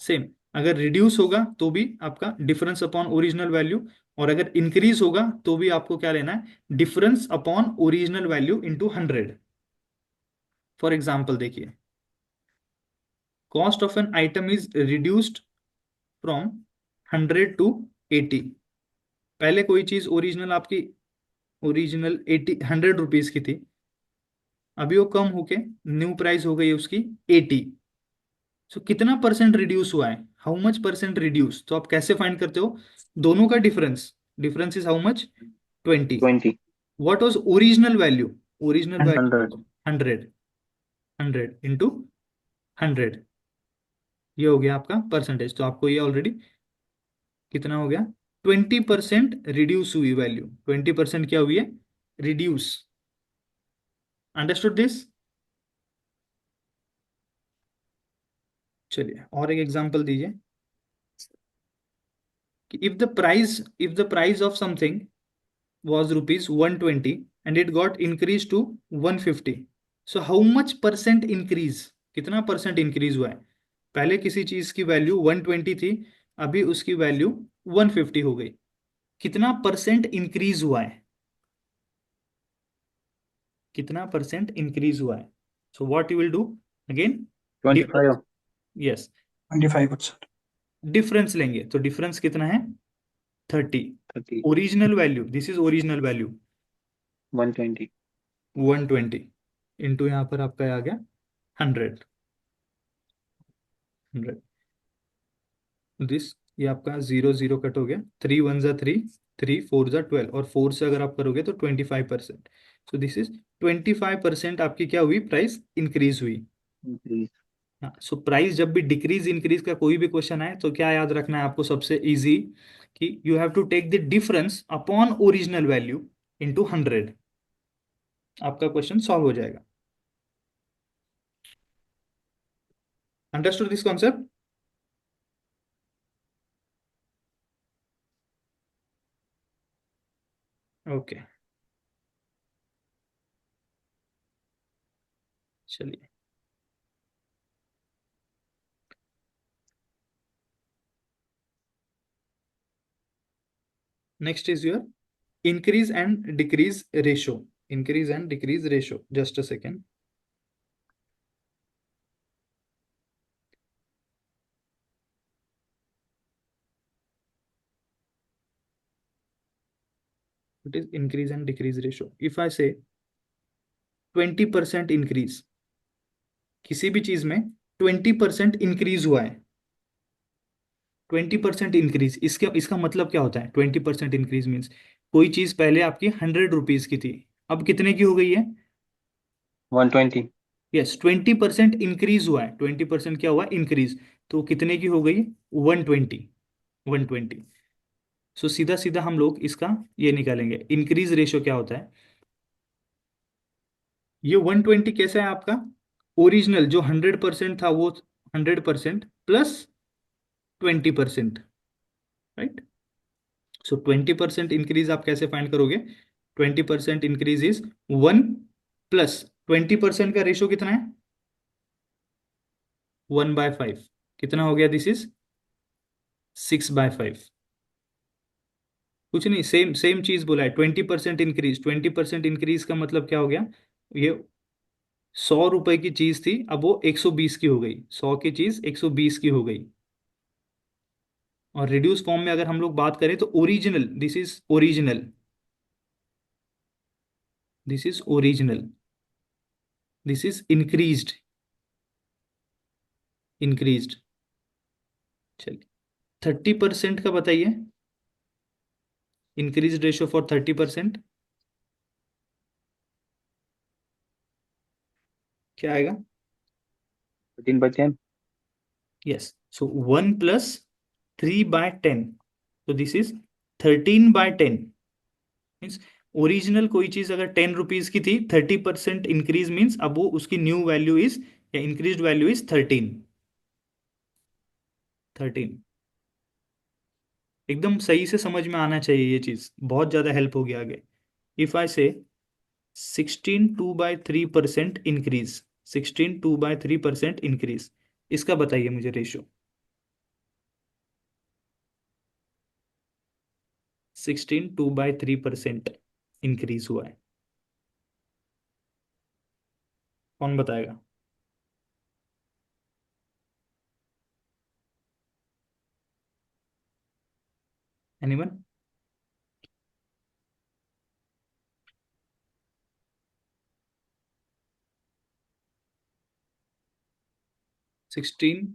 सेम, अगर रिड्यूस होगा तो भी आपका डिफरेंस अपॉन ओरिजिनल वैल्यू, और अगर इंक्रीज होगा तो भी आपको क्या लेना है? Difference upon original value into 100। For example देखिए, cost of an item is reduced from 100 to 80। पहले कोई चीज ओरिजिनल आपकी, ओरिजिनल 80 100 रुपीज की थी, अभी वो कम होके न्यू प्राइस हो गई है उसकी 80। सो कितना परसेंट रिड्यूस हुआ है? How much percent reduce? तो आप कैसे फाइंड करते हो? दोनों का difference, difference is how much? 20। 20 what was original value? Original value 100 100, 100 into 100, ये हो गया आपका परसेंटेज। तो आपको ये ऑलरेडी कितना हो गया? 20% रिड्यूस हुई वैल्यू, 20% क्या हुई है? रिड्यूस। Understood this? चलिए और एक एग्जांपल दीजिए कि if the price of something was rupees 120 and it got increased to 150, so how much percent increase? कितना परसेंट इंक्रीज हुआ है? पहले किसी चीज की वैल्यू 120 थी, अभी उसकी वैल्यू 150 हो गई, कितना परसेंट इंक्रीज हुआ है? कितना परसेंट इंक्रीज हुआ है? So what you will do again? 25 yes, 25%. Difference लेंगे, तो डिफरेंस कितना है? 30। 30 original value, this is original value 120 120 into यहाँ पर आपका आ गया 100, 100 दिस, ये आपका 0 0 कट हो गया, 3 1 जा 3, 3 4 जा 12, और 4 से अगर आप करोगे तो 25%। सो दिस इज 25% आपकी क्या हुई? प्राइस इंक्रीज हुई। increase हाँ, सो प्राइस जब भी डिक्रीज इंक्रीज का कोई भी क्वेश्चन आए तो क्या याद रखना है आपको सबसे इजी, कि you have to take the difference upon original value into 100, आपका क्वेश्चन सॉल्व हो जाएगा। Understood this concept? ओके, चलिए। Next is your increase and decrease ratio. Increase and decrease ratio. Just a second. What is increase and decrease ratio? If I say 20% increase, किसी भी चीज में 20% increase हुआ है, 20% increase, इसका इसका मतलब क्या होता है? 20% इंक्रीज मीन्स कोई चीज पहले आपकी 100 रुपीज की थी, अब कितने की हो गई है? 120। यस, 20% इंक्रीज हुआ है, 20% क्या हुआ? इंक्रीज। तो कितने की हो गई? 120। 120। सो सीधा सीधा हम लोग इसका ये निकालेंगे, इंक्रीज रेशियो क्या होता है। ये 120 कैसा है आपका? ओरिजिनल जो 100% था वो 100% प्लस 20%, राइट? सो 20% इंक्रीज आप कैसे फाइंड करोगे? 20% इंक्रीज इज 1 प्लस 20% का रेशियो कितना है? 1/5। कितना हो गया? This is 6/5। कुछ नहीं, सेम सेम चीज बोला है, 20% इंक्रीज। 20% इंक्रीज का मतलब क्या हो गया? ये 100 रुपए की चीज थी, अब वो 120 की हो गई। 100 की चीज 120 की हो गई। और रिड्यूस फॉर्म में अगर हम लोग बात करें तो original, this is original, this is original, this is increased, increased. चलिए, 30% का बताइए, इंक्रीज रेशियो फॉर 30%, क्या आएगा? 13/10। यस, सो 1 + 3/10, तो दिस इज 13/10। मीन्स ओरिजिनल कोई चीज अगर 10 रुपीज की थी, 30% इंक्रीज मीन्स अब वो उसकी न्यू वैल्यू इज, या इंक्रीज वैल्यू इज 13। 13 एकदम सही से समझ में आना चाहिए, ये चीज बहुत ज्यादा हेल्प होगी आगे। इफ आई से 16 2/3% इंक्रीज, 16 2/3% इंक्रीज, इसका बताइए मुझे रेशियो। 16 2/3% इंक्रीज हुआ है, कौन बताएगा? एनीवन? 16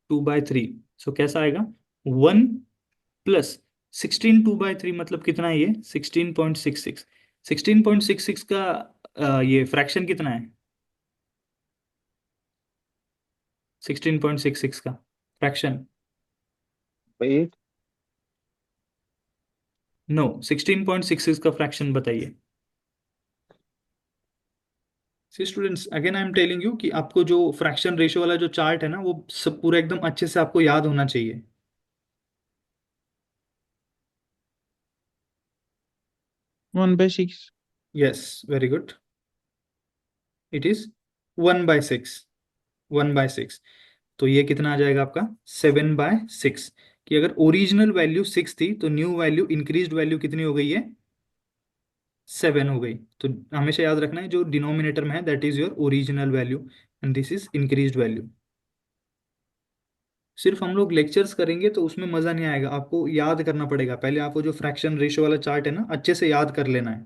2/3, सो कैसा आएगा? 1 + 16 2/3 मतलब कितना है ये? 16.66। 16.66 का ये फ्रैक्शन कितना है? 16.66 का फ्रैक्शन? 8। नो, 16.66 का फ्रैक्शन बताइए। See students, again I am telling you कि आपको जो फ्रैक्शन रेशियो वाला जो चार्ट है ना, वो सब पूरा एकदम अच्छे से आपको याद होना चाहिए। 1/6. Yes, very good. It is 1/6। 1/6, तो ये कितना आ जाएगा आपका? 7/6। कि अगर ओरिजिनल वैल्यू 6 थी तो न्यू वैल्यू, इंक्रीज्ड वैल्यू कितनी हो गई है? 7 हो गई। तो हमेशा याद रखना है जो डिनोमिनेटर में है that is your original value and this is increased value. सिर्फ हम लोग लेक्चर्स करेंगे तो उसमें मजा नहीं आएगा, आपको याद करना पड़ेगा। पहले आपको जो फ्रैक्शन रेशियो वाला चार्ट है ना, अच्छे से याद कर लेना है,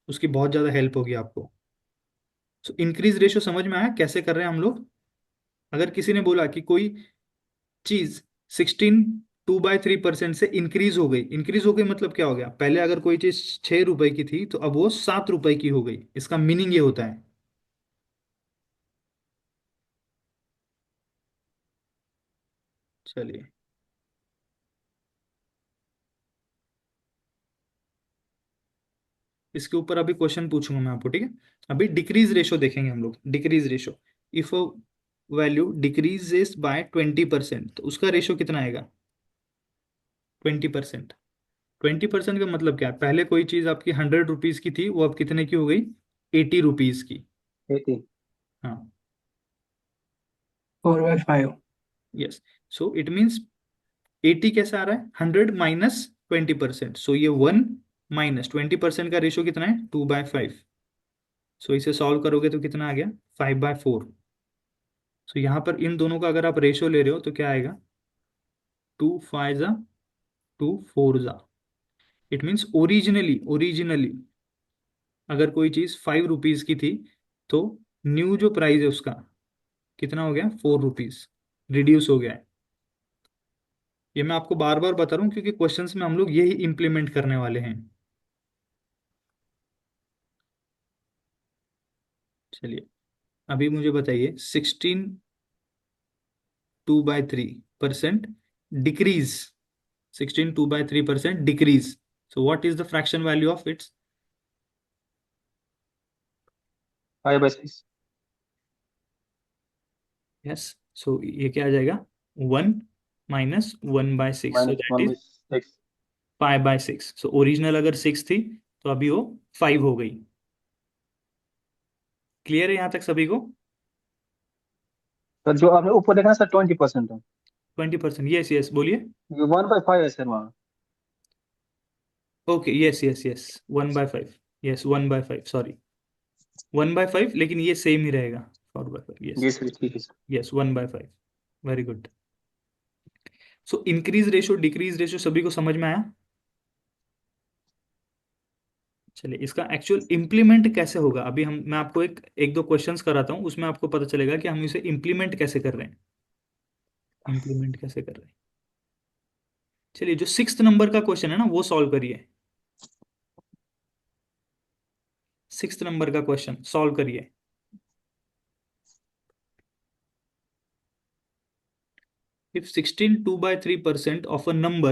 उसकी बहुत ज्यादा हेल्प होगी आपको। सो इंक्रीज रेशियो समझ में आया कैसे कर रहे हैं हम लोग? अगर किसी ने बोला कि कोई चीज 16 2/3% से इंक्रीज हो गई मतलब क्या हो गया? पहले अगर कोई चीज 6 रुपए की थी तो अब वो 7 रुपए की हो गई, इसका मीनिंग ये होता है। चलिए, इसके ऊपर अभी क्वेश्चन पूछूंगा मैं आपको, ठीक है। अभी डिक्रीज रेशो देखेंगे हम लोग। Decrease ratio, if a value decreases by 20%, तो उसका रेशो कितना आएगा? 20%। 20% का मतलब क्या है? पहले कोई चीज आपकी 100 रुपीज की थी, वो अब कितने की हो गई? 80 रुपीज की। 80. हाँ, 4/5. यस। सो इट मीन्स 80 कैसे आ रहा है? 100 - 20%, सो ये 1 - 20% का रेशो कितना है? 2/5। सो इसे सॉल्व करोगे तो कितना आ गया? 5/4। सो यहाँ पर इन दोनों का अगर आप रेशो ले रहे हो तो क्या आएगा? 2 5 जा 2 4 जा। इट मीन्स ओरिजिनली अगर कोई चीज 5 रुपीज की थी, तो न्यू जो प्राइस है उसका कितना हो गया? 4 रुपीज रिड्यूस हो गया है। ये मैं आपको बार बार बता रहा हूँ क्योंकि क्वेश्चंस में हम लोग यही इंप्लीमेंट करने वाले हैं। चलिए, अभी मुझे बताइए, 16 2/3% decrease. 16 2/3% decrease. So what is the fraction value of its? 5/6. Yes. So ये क्या आ जाएगा? 1 - 1/6, सो Minus that one is by six. 5/6। सो ओरिजिनल अगर 6 थी तो अभी वो 5 हो गई। क्लियर है यहाँ तक सभी को? सर जो आपने ऊपर देखा ना सर 20% है. 20%, यस यस, बोलिए। ये 1/5 है सर वहाँ. Okay, yes yes yes, 1/5। Yes, 1/5, sorry, 1/5, लेकिन ये सेम ही रहेगा। 4/5, यस। जी सर ठीक है sir. Yes, 1/5। Very good. So increase ratio, decrease ratio सभी को समझ में आया? चलिए, इसका एक्चुअल इम्प्लीमेंट कैसे होगा, अभी मैं आपको एक एक दो क्वेश्चंस कराता हूँ, उसमें आपको पता चलेगा कि हम इसे इम्प्लीमेंट कैसे कर रहे हैं। इम्प्लीमेंट कैसे कर रहे हैं? चलिए, जो 6th नंबर का क्वेश्चन है ना, वो सॉल्व करिए। 6th नंबर का क्वेश्चन सॉल्व करिए। If 16 2/3% of a number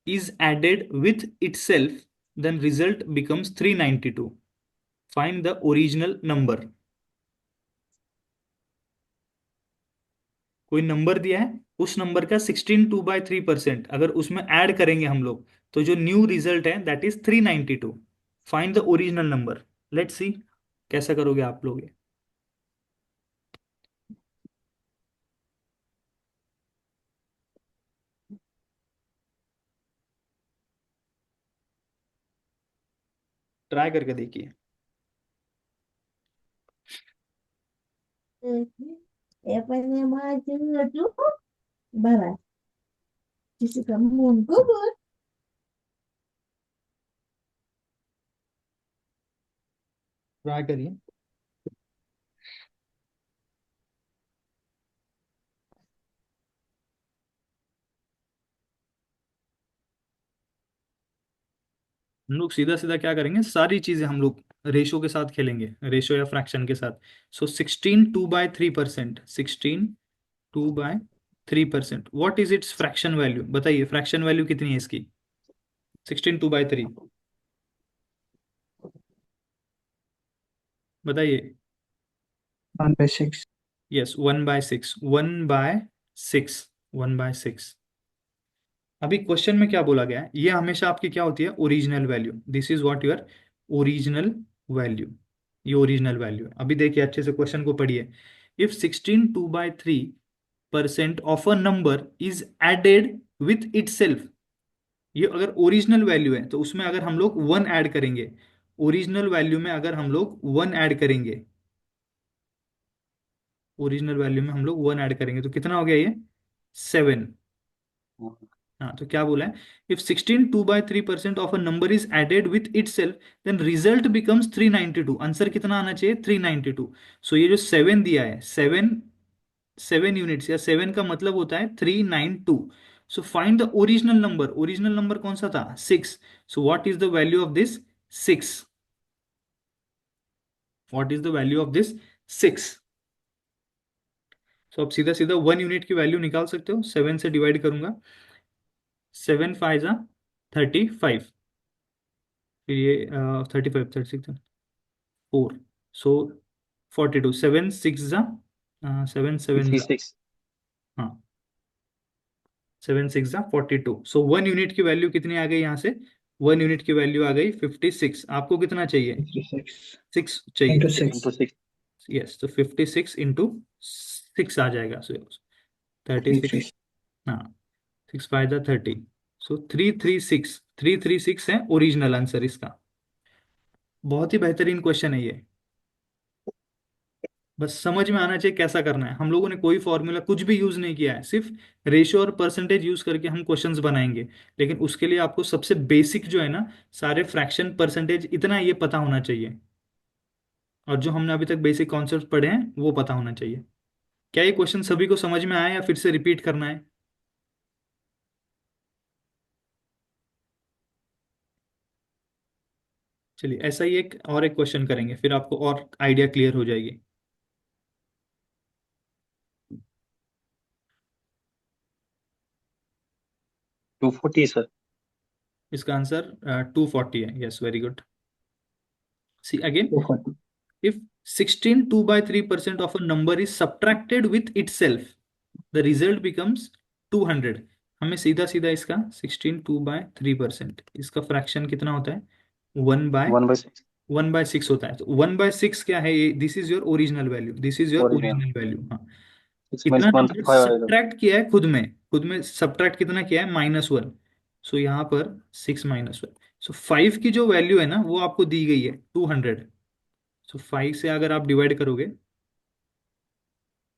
is added with itself, then result becomes 392. Find the original number. कोई नंबर दिया है, उस नंबर का 16 2/3% अगर उसमें ऐड करेंगे हम लोग, तो जो न्यू रिजल्ट है that is 392। Find the original number. Let's see कैसा करोगे आप लोग ये। ट्राई करके देखिए। Apanya maju tuh barat. Sisi kamu gugur. Try करिए। हम लोग सीधा सीधा क्या करेंगे, सारी चीजें हम लोग रेशो के साथ खेलेंगे, रेशो या फ्रैक्शन के साथ। सो 16 2/3%, 16 2/3%, what is it's fraction value? बताइए, फ्रैक्शन वैल्यू कितनी है इसकी? 16 2/3, बताइए। 1/6. यस, 1/6, 1/6, 1/6। अभी क्वेश्चन में क्या बोला गया है, ये हमेशा आपकी क्या होती है? Original value. This is what your original value. ये ओरिजिनल वैल्यू है। अभी देखिए अच्छे से क्वेश्चन को पढ़िए। If 16 2/3% of a number is added with itself, ये अगर ओरिजिनल वैल्यू है तो उसमें अगर हम लोग 1 ऐड करेंगे, ओरिजिनल वैल्यू में अगर हम लोग 1 ऐड करेंगे, ओरिजिनल वैल्यू में हम लोग 1 ऐड करेंगे तो कितना हो गया ये? 7। हाँ, तो क्या बोला है? If 16 2/3% of a number is added with itself, then result becomes 392। Answer कितना आना चाहिए? 392। सो ये जो 7 दिया है, 7 यूनिट्स या 7 का मतलब होता है 392। So find the original number. Original number कौन सा था? 6। सो what is the value of this 6? What is the value of this 6? सो अब सीधा सीधा 1 यूनिट की वैल्यू निकाल सकते हो, 7 से डिवाइड करूंगा, 7 5 जा 35, फिर ये 35 36 4, सो 42, 7 6 जा 7 7 जा, 56. हाँ 7 6 जा 42, सो 1 यूनिट की वैल्यू कितनी आ गई यहाँ से, 1 यूनिट की वैल्यू आ गई 56। आपको कितना चाहिए, 56 6 चाहिए, into 56 6. into 6. यस, तो 56 into 6 आ जाएगा, सो 36, 36. हाँ 6 5 जा 30, सो 336 है ओरिजिनल आंसर इसका। बहुत ही बेहतरीन क्वेश्चन है ये, बस समझ में आना चाहिए कैसा करना है। हम लोगों ने कोई फॉर्मूला कुछ भी यूज नहीं किया है, सिर्फ रेशियो और परसेंटेज यूज करके हम क्वेश्चंस बनाएंगे। लेकिन उसके लिए आपको सबसे बेसिक जो है ना, सारे फ्रैक्शन परसेंटेज इतना ये पता होना चाहिए, और जो हमने अभी तक बेसिक कॉन्सेप्ट पढ़े हैं वो पता होना चाहिए। क्या ये क्वेश्चन सभी को समझ में आया या फिर से रिपीट करना है? चलिए ऐसा ही एक क्वेश्चन करेंगे, फिर आपको और आइडिया क्लियर हो जाएगी। 240 sir. इसका आंसर 240 है, yes very good. See again, 240. if 16 2/3% of a number is subtracted with itself, the result becomes 200। हमें सीधा सीधा इसका 16 2/3%, इसका फ्रैक्शन कितना होता है, 1 बाय 1/6. 1/6 होता है। तो 1/6 क्या है, ये this is your original value, this is your Original. Original value, हाँ। 6 इतना means नंबर 135 आएगा. सब्ट्रैक्ट किया है खुद में सब्ट्रैक्ट कितना किया है, -1। सो यहाँ पर 6 - 1, सो 5 की जो वैल्यू है ना वो आपको दी गई है 200। सो 5 से अगर आप डिवाइड करोगे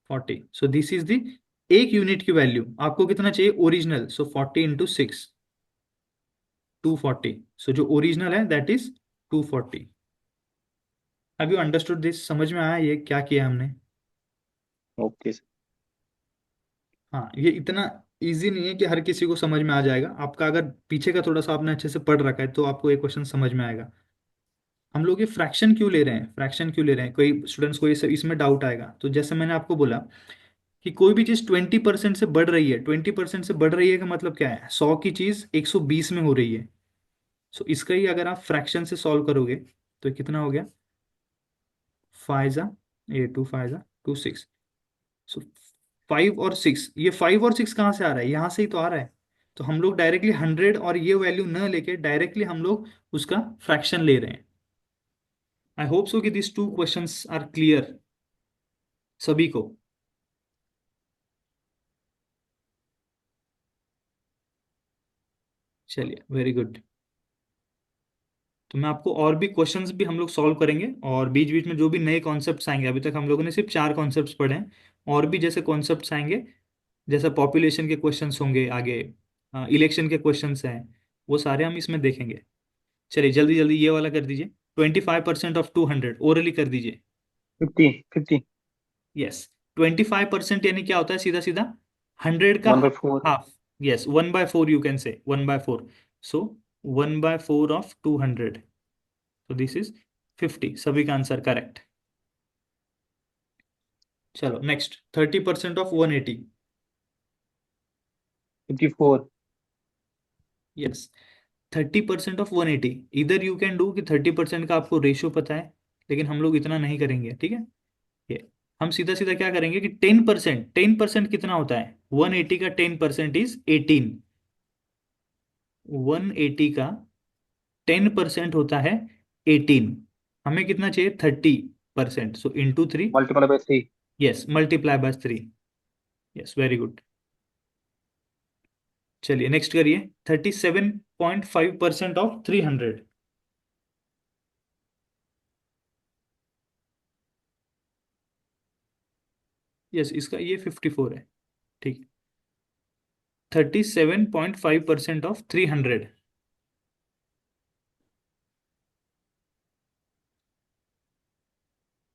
40, सो दिस इज द एक यूनिट की वैल्यू। आपको कितना चाहिए ओरिजिनल, सो 40 into 6, 240। सो जो ओरिजिनल है that is 240। Have you understood this, समझ में आया ये क्या किया हमने? Okay sir. हाँ, ये इतना इजी नहीं है कि हर किसी को समझ में आ जाएगा। आपका अगर पीछे का थोड़ा सा आपने अच्छे से पढ़ रखा है तो आपको ये क्वेश्चन समझ में आएगा। हम लोग ये फ्रैक्शन क्यों ले रहे हैं, फ्रैक्शन क्यों ले रहे हैं, कोई स्टूडेंट्स को ये इसमें डाउट आएगा। तो जैसे मैंने आपको बोला कि कोई भी चीज 20% से बढ़ रही है, 20% से बढ़ रही है का मतलब क्या है, 100 की चीज 120 में हो रही है। सो इसका ही अगर आप फ्रैक्शन से सॉल्व करोगे तो कितना हो गया, 5 ये 2 5 2 6। सो 5 और 6, ये 5 और 6 कहाँ से आ रहा है, यहाँ से ही तो आ रहा है। तो हम लोग डायरेक्टली 100 और ये वैल्यू न लेके डायरेक्टली हम लोग उसका फ्रैक्शन ले रहे हैं। आई होप सो कि दिस 2 क्वेश्चंस आर क्लियर सभी को। चलिए वेरी गुड। तो मैं आपको और भी क्वेश्चंस भी हम लोग सॉल्व करेंगे, और बीच बीच में जो भी नए कॉन्सेप्ट्स आएंगे, अभी तक हम लोगों ने सिर्फ 4 कॉन्सेप्ट्स पढ़े हैं, और भी जैसे कॉन्सेप्ट्स आएंगे, जैसे पॉपुलेशन के क्वेश्चंस होंगे आगे, इलेक्शन के क्वेश्चंस हैं, वो सारे हम इसमें देखेंगे। चलिए जल्दी जल्दी ये वाला कर दीजिए, 25% of 200 ओरली कर दीजिए। 50. यस, 25% यानी क्या होता है, सीधा सीधा 100 का 1/4. Half. Yes, 1/4 you can say 1/4। So 1/4 of 200, तो दिस इज 50। सभी का आंसर करेक्ट। चलो नेक्स्ट, 30% of 180। 54. यस, 30% of 180, इधर यू कैन डू कि 30% का आपको रेशियो पता है, लेकिन हम लोग इतना नहीं करेंगे, ठीक है। ये हम सीधा सीधा क्या करेंगे कि 10% कितना होता है, 180 का 10% इज 18। 180 का 10% होता है 18। हमें कितना चाहिए, 30%, सो इंटू 3। Multiply by 3. यस, multiply by 3। Yes very good. चलिए नेक्स्ट करिए, 37.5% of 300। यस, इसका ये 54 है, ठीक। 37.5% of 300।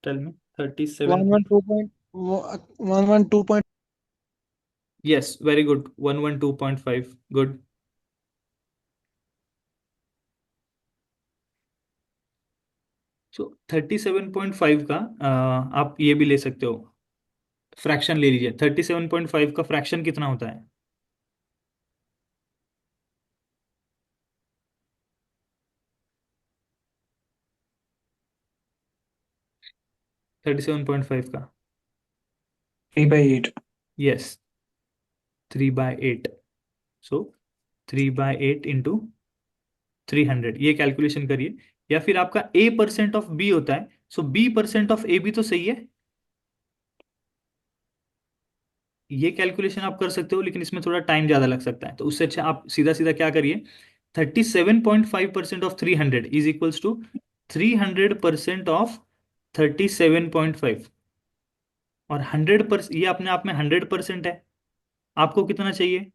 Tell me, 37। 112. Yes very good, 112.5, good. So 37.5 का आप ये भी ले सकते हो, फ्रैक्शन ले लीजिए, 37.5 का फ्रैक्शन कितना होता है? 37.5 का, 3/8. यस, 3/8। सो 3/8 इंटू 300, ये कैलकुलेशन करिए। या फिर आपका A% ऑफ B होता है, सो B% ऑफ A भी तो सही है। ये कैलकुलेशन आप कर सकते हो, लेकिन इसमें थोड़ा टाइम ज्यादा लग सकता है, तो उससे अच्छा आप सीधा सीधा क्या करिए, 37.5% of 300 is equals to 300% of 37.5। और 100%, ये अपने आप में 100% है। आपको कितना चाहिए?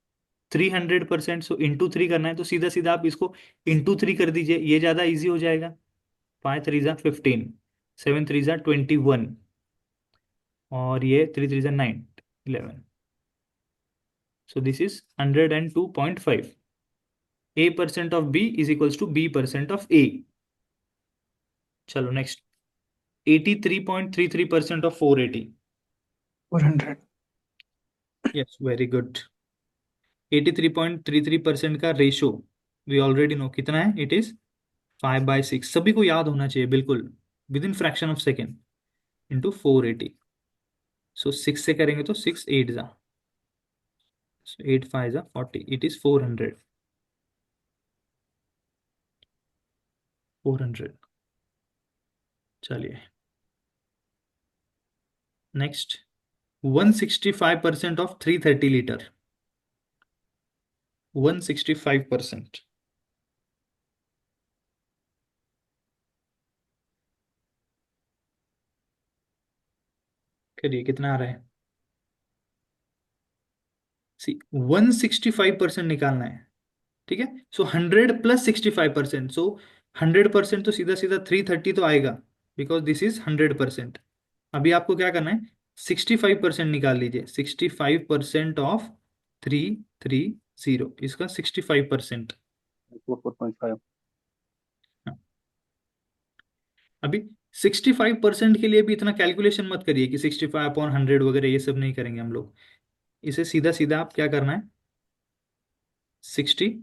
300%। सो इंटू 3 करना है, तो सीधा सीधा आप इसको इंटू 3 कर दीजिए, ये ज्यादा इजी हो जाएगा। 5 3 ज़ा 15, 7 3 ज़ा 21, और ये 3 3 ज़ा 9, 11। So this is 102.5। A% of B is equals to B% of A। चलो next, 83.33% of 480। 400. Yes, very good. 83.33% का रेशो वी ऑलरेडी नो कितना है, इट इज 5/6। सभी को याद होना चाहिए बिल्कुल, with in fraction of second, into 480। सो 6 से करेंगे तो 6 8 ज़ा, 8 5 ज़ा 40, इट इज 400। 400। चलिए नेक्स्ट, 165% ऑफ 330 लीटर। 165%, करिए कितना आ रहा है? सी 165% निकालना है, ठीक है। सो 100 + 65%, सो 100% तो सीधा सीधा 330 तो आएगा, बिकॉज दिस इज 100%। अभी आपको क्या करना है, 65% निकाल लीजिए। 65% ऑफ 330, इसका 65%। 4.5। अभी 65% के लिए भी इतना कैलकुलेशन मत करिए कि 65/100 वगैरह, ये सब नहीं करेंगे हम लोग। इसे सीधा सीधा आप क्या करना है, 60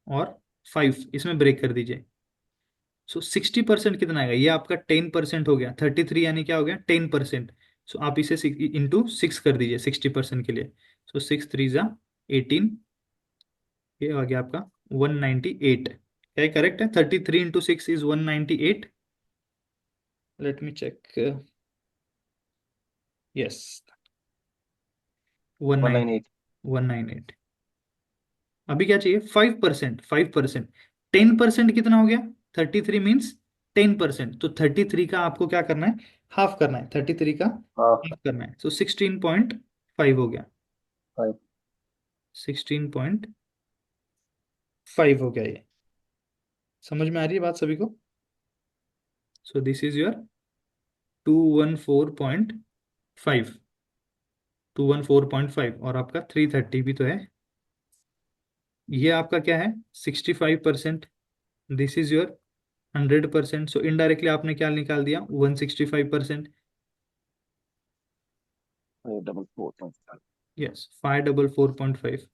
और 5 इसमें ब्रेक कर दीजिए। सो 60% कितना आएगा, ये आपका 10% हो गया। 33 यानी क्या हो गया, 10%। सो आप इसे इंटू 6 कर दीजिए 60% के लिए। सो 6 3 ज़ा 18, ये आ गया आपका 198। क्या करेक्ट है? 33 × 6 is 198। Let me check, yes, 19 198। 198। अभी क्या चाहिए, 5%। 5%, 10% कितना हो गया, 33 मीन्स 10%। तो 33 का आपको क्या करना है, हाफ करना है। 33 का हाफ। हाफ करना है, सो 16.5 हो गया। 5। 16.5 हो गया ये। समझ में आ रही है बात सभी को? सो दिस इज योर 214.5। 214.5, और आपका 330 भी तो है। ये आपका क्या है, 65%। This is your 100%। So indirectly आपने क्या निकाल दिया, 165%। 4.4. यस, 544.5।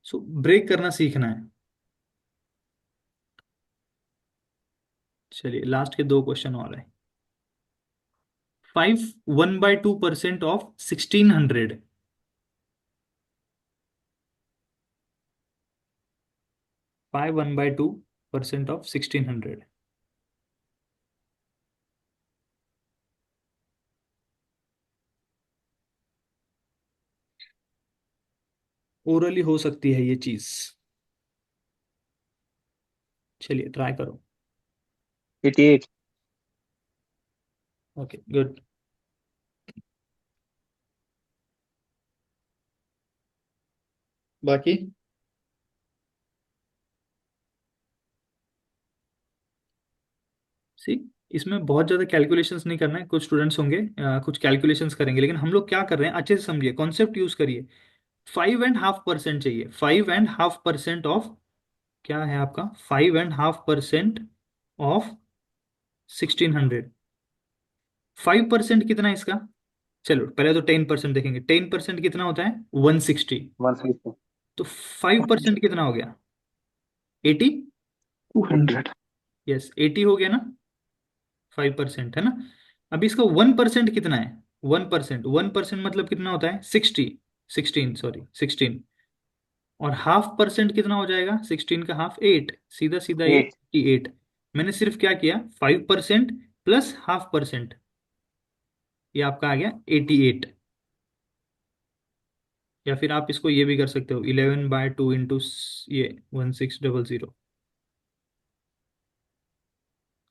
सो ब्रेक करना सीखना है। चलिए लास्ट के 2 क्वेश्चन और है। 1/2% ऑफ 1600। 1/2% ऑफ 1600। ओरली हो सकती है ये चीज। चलिए ट्राई करो। 88। Okay good. बाकी सी, इसमें बहुत ज्यादा कैलकुलेशंस नहीं करना है। कुछ स्टूडेंट्स होंगे कुछ कैलकुलेशंस करेंगे, लेकिन हम लोग क्या कर रहे हैं अच्छे से समझिए, कॉन्सेप्ट यूज करिए। 5.5% चाहिए। 5.5% ऑफ, क्या है आपका, 5.5% ऑफ 1600। 5% कितना है इसका? चलो पहले तो 10% देखेंगे। 10% कितना होता है? 160। 160, तो 5% कितना हो गया? 80। 200. यस 80 हो गया ना, 5% है ना। अभी इसका 1% कितना है? 1% मतलब कितना होता है? 16 सॉरी 16। और हाफ परसेंट कितना हो जाएगा? 16 का हाफ 8, सीधा सीधा ये 8. 88। मैंने सिर्फ क्या किया, 5% प्लस हाफ परसेंट, ये आपका आ गया 88। या फिर आप इसको ये भी कर सकते हो, 11/2 इंटू ये 1600।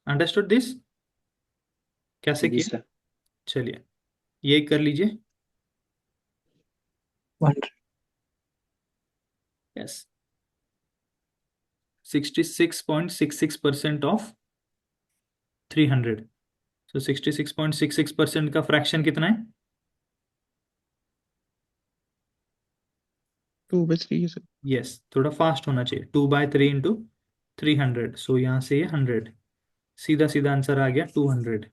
Understood this? कैसे जी किया? सर. चलिए ये कर लीजिए। 100. Yes 66.66% of 300। सो 66.66% का फ्रैक्शन कितना है? 2/3 sir. यस थोड़ा फास्ट होना चाहिए, 2/3 इंटू 300। सो यहाँ से ये 100, सीधा सीधा आंसर आ गया 200।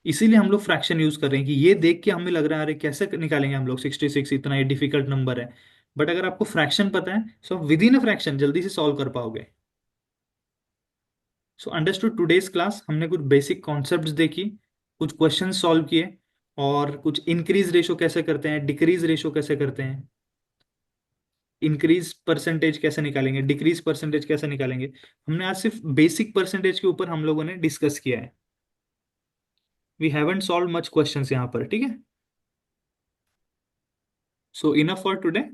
इसीलिए हम लोग फ्रैक्शन यूज कर रहे हैं कि ये देख के हमें लग रहा है अरे कैसे निकालेंगे हम लोग 66, इतना ये डिफिकल्ट नंबर है। बट अगर आपको फ्रैक्शन पता है सो आप विद इन अ फ्रैक्शन जल्दी से सॉल्व कर पाओगे। सो अंडरस्टूड टुडेज क्लास, हमने कुछ बेसिक कॉन्सेप्ट्स देखी, कुछ क्वेश्चन सॉल्व किए, और कुछ इंक्रीज रेशो कैसे करते हैं, डिक्रीज रेशो कैसे करते हैं, इंक्रीज परसेंटेज कैसे निकालेंगे, डिक्रीज परसेंटेज कैसे निकालेंगे। हमने आज सिर्फ बेसिक परसेंटेज के ऊपर हम लोगों ने डिस्कस किया है। We haven't solve much questions यहाँ पर, ठीक है। So enough for today.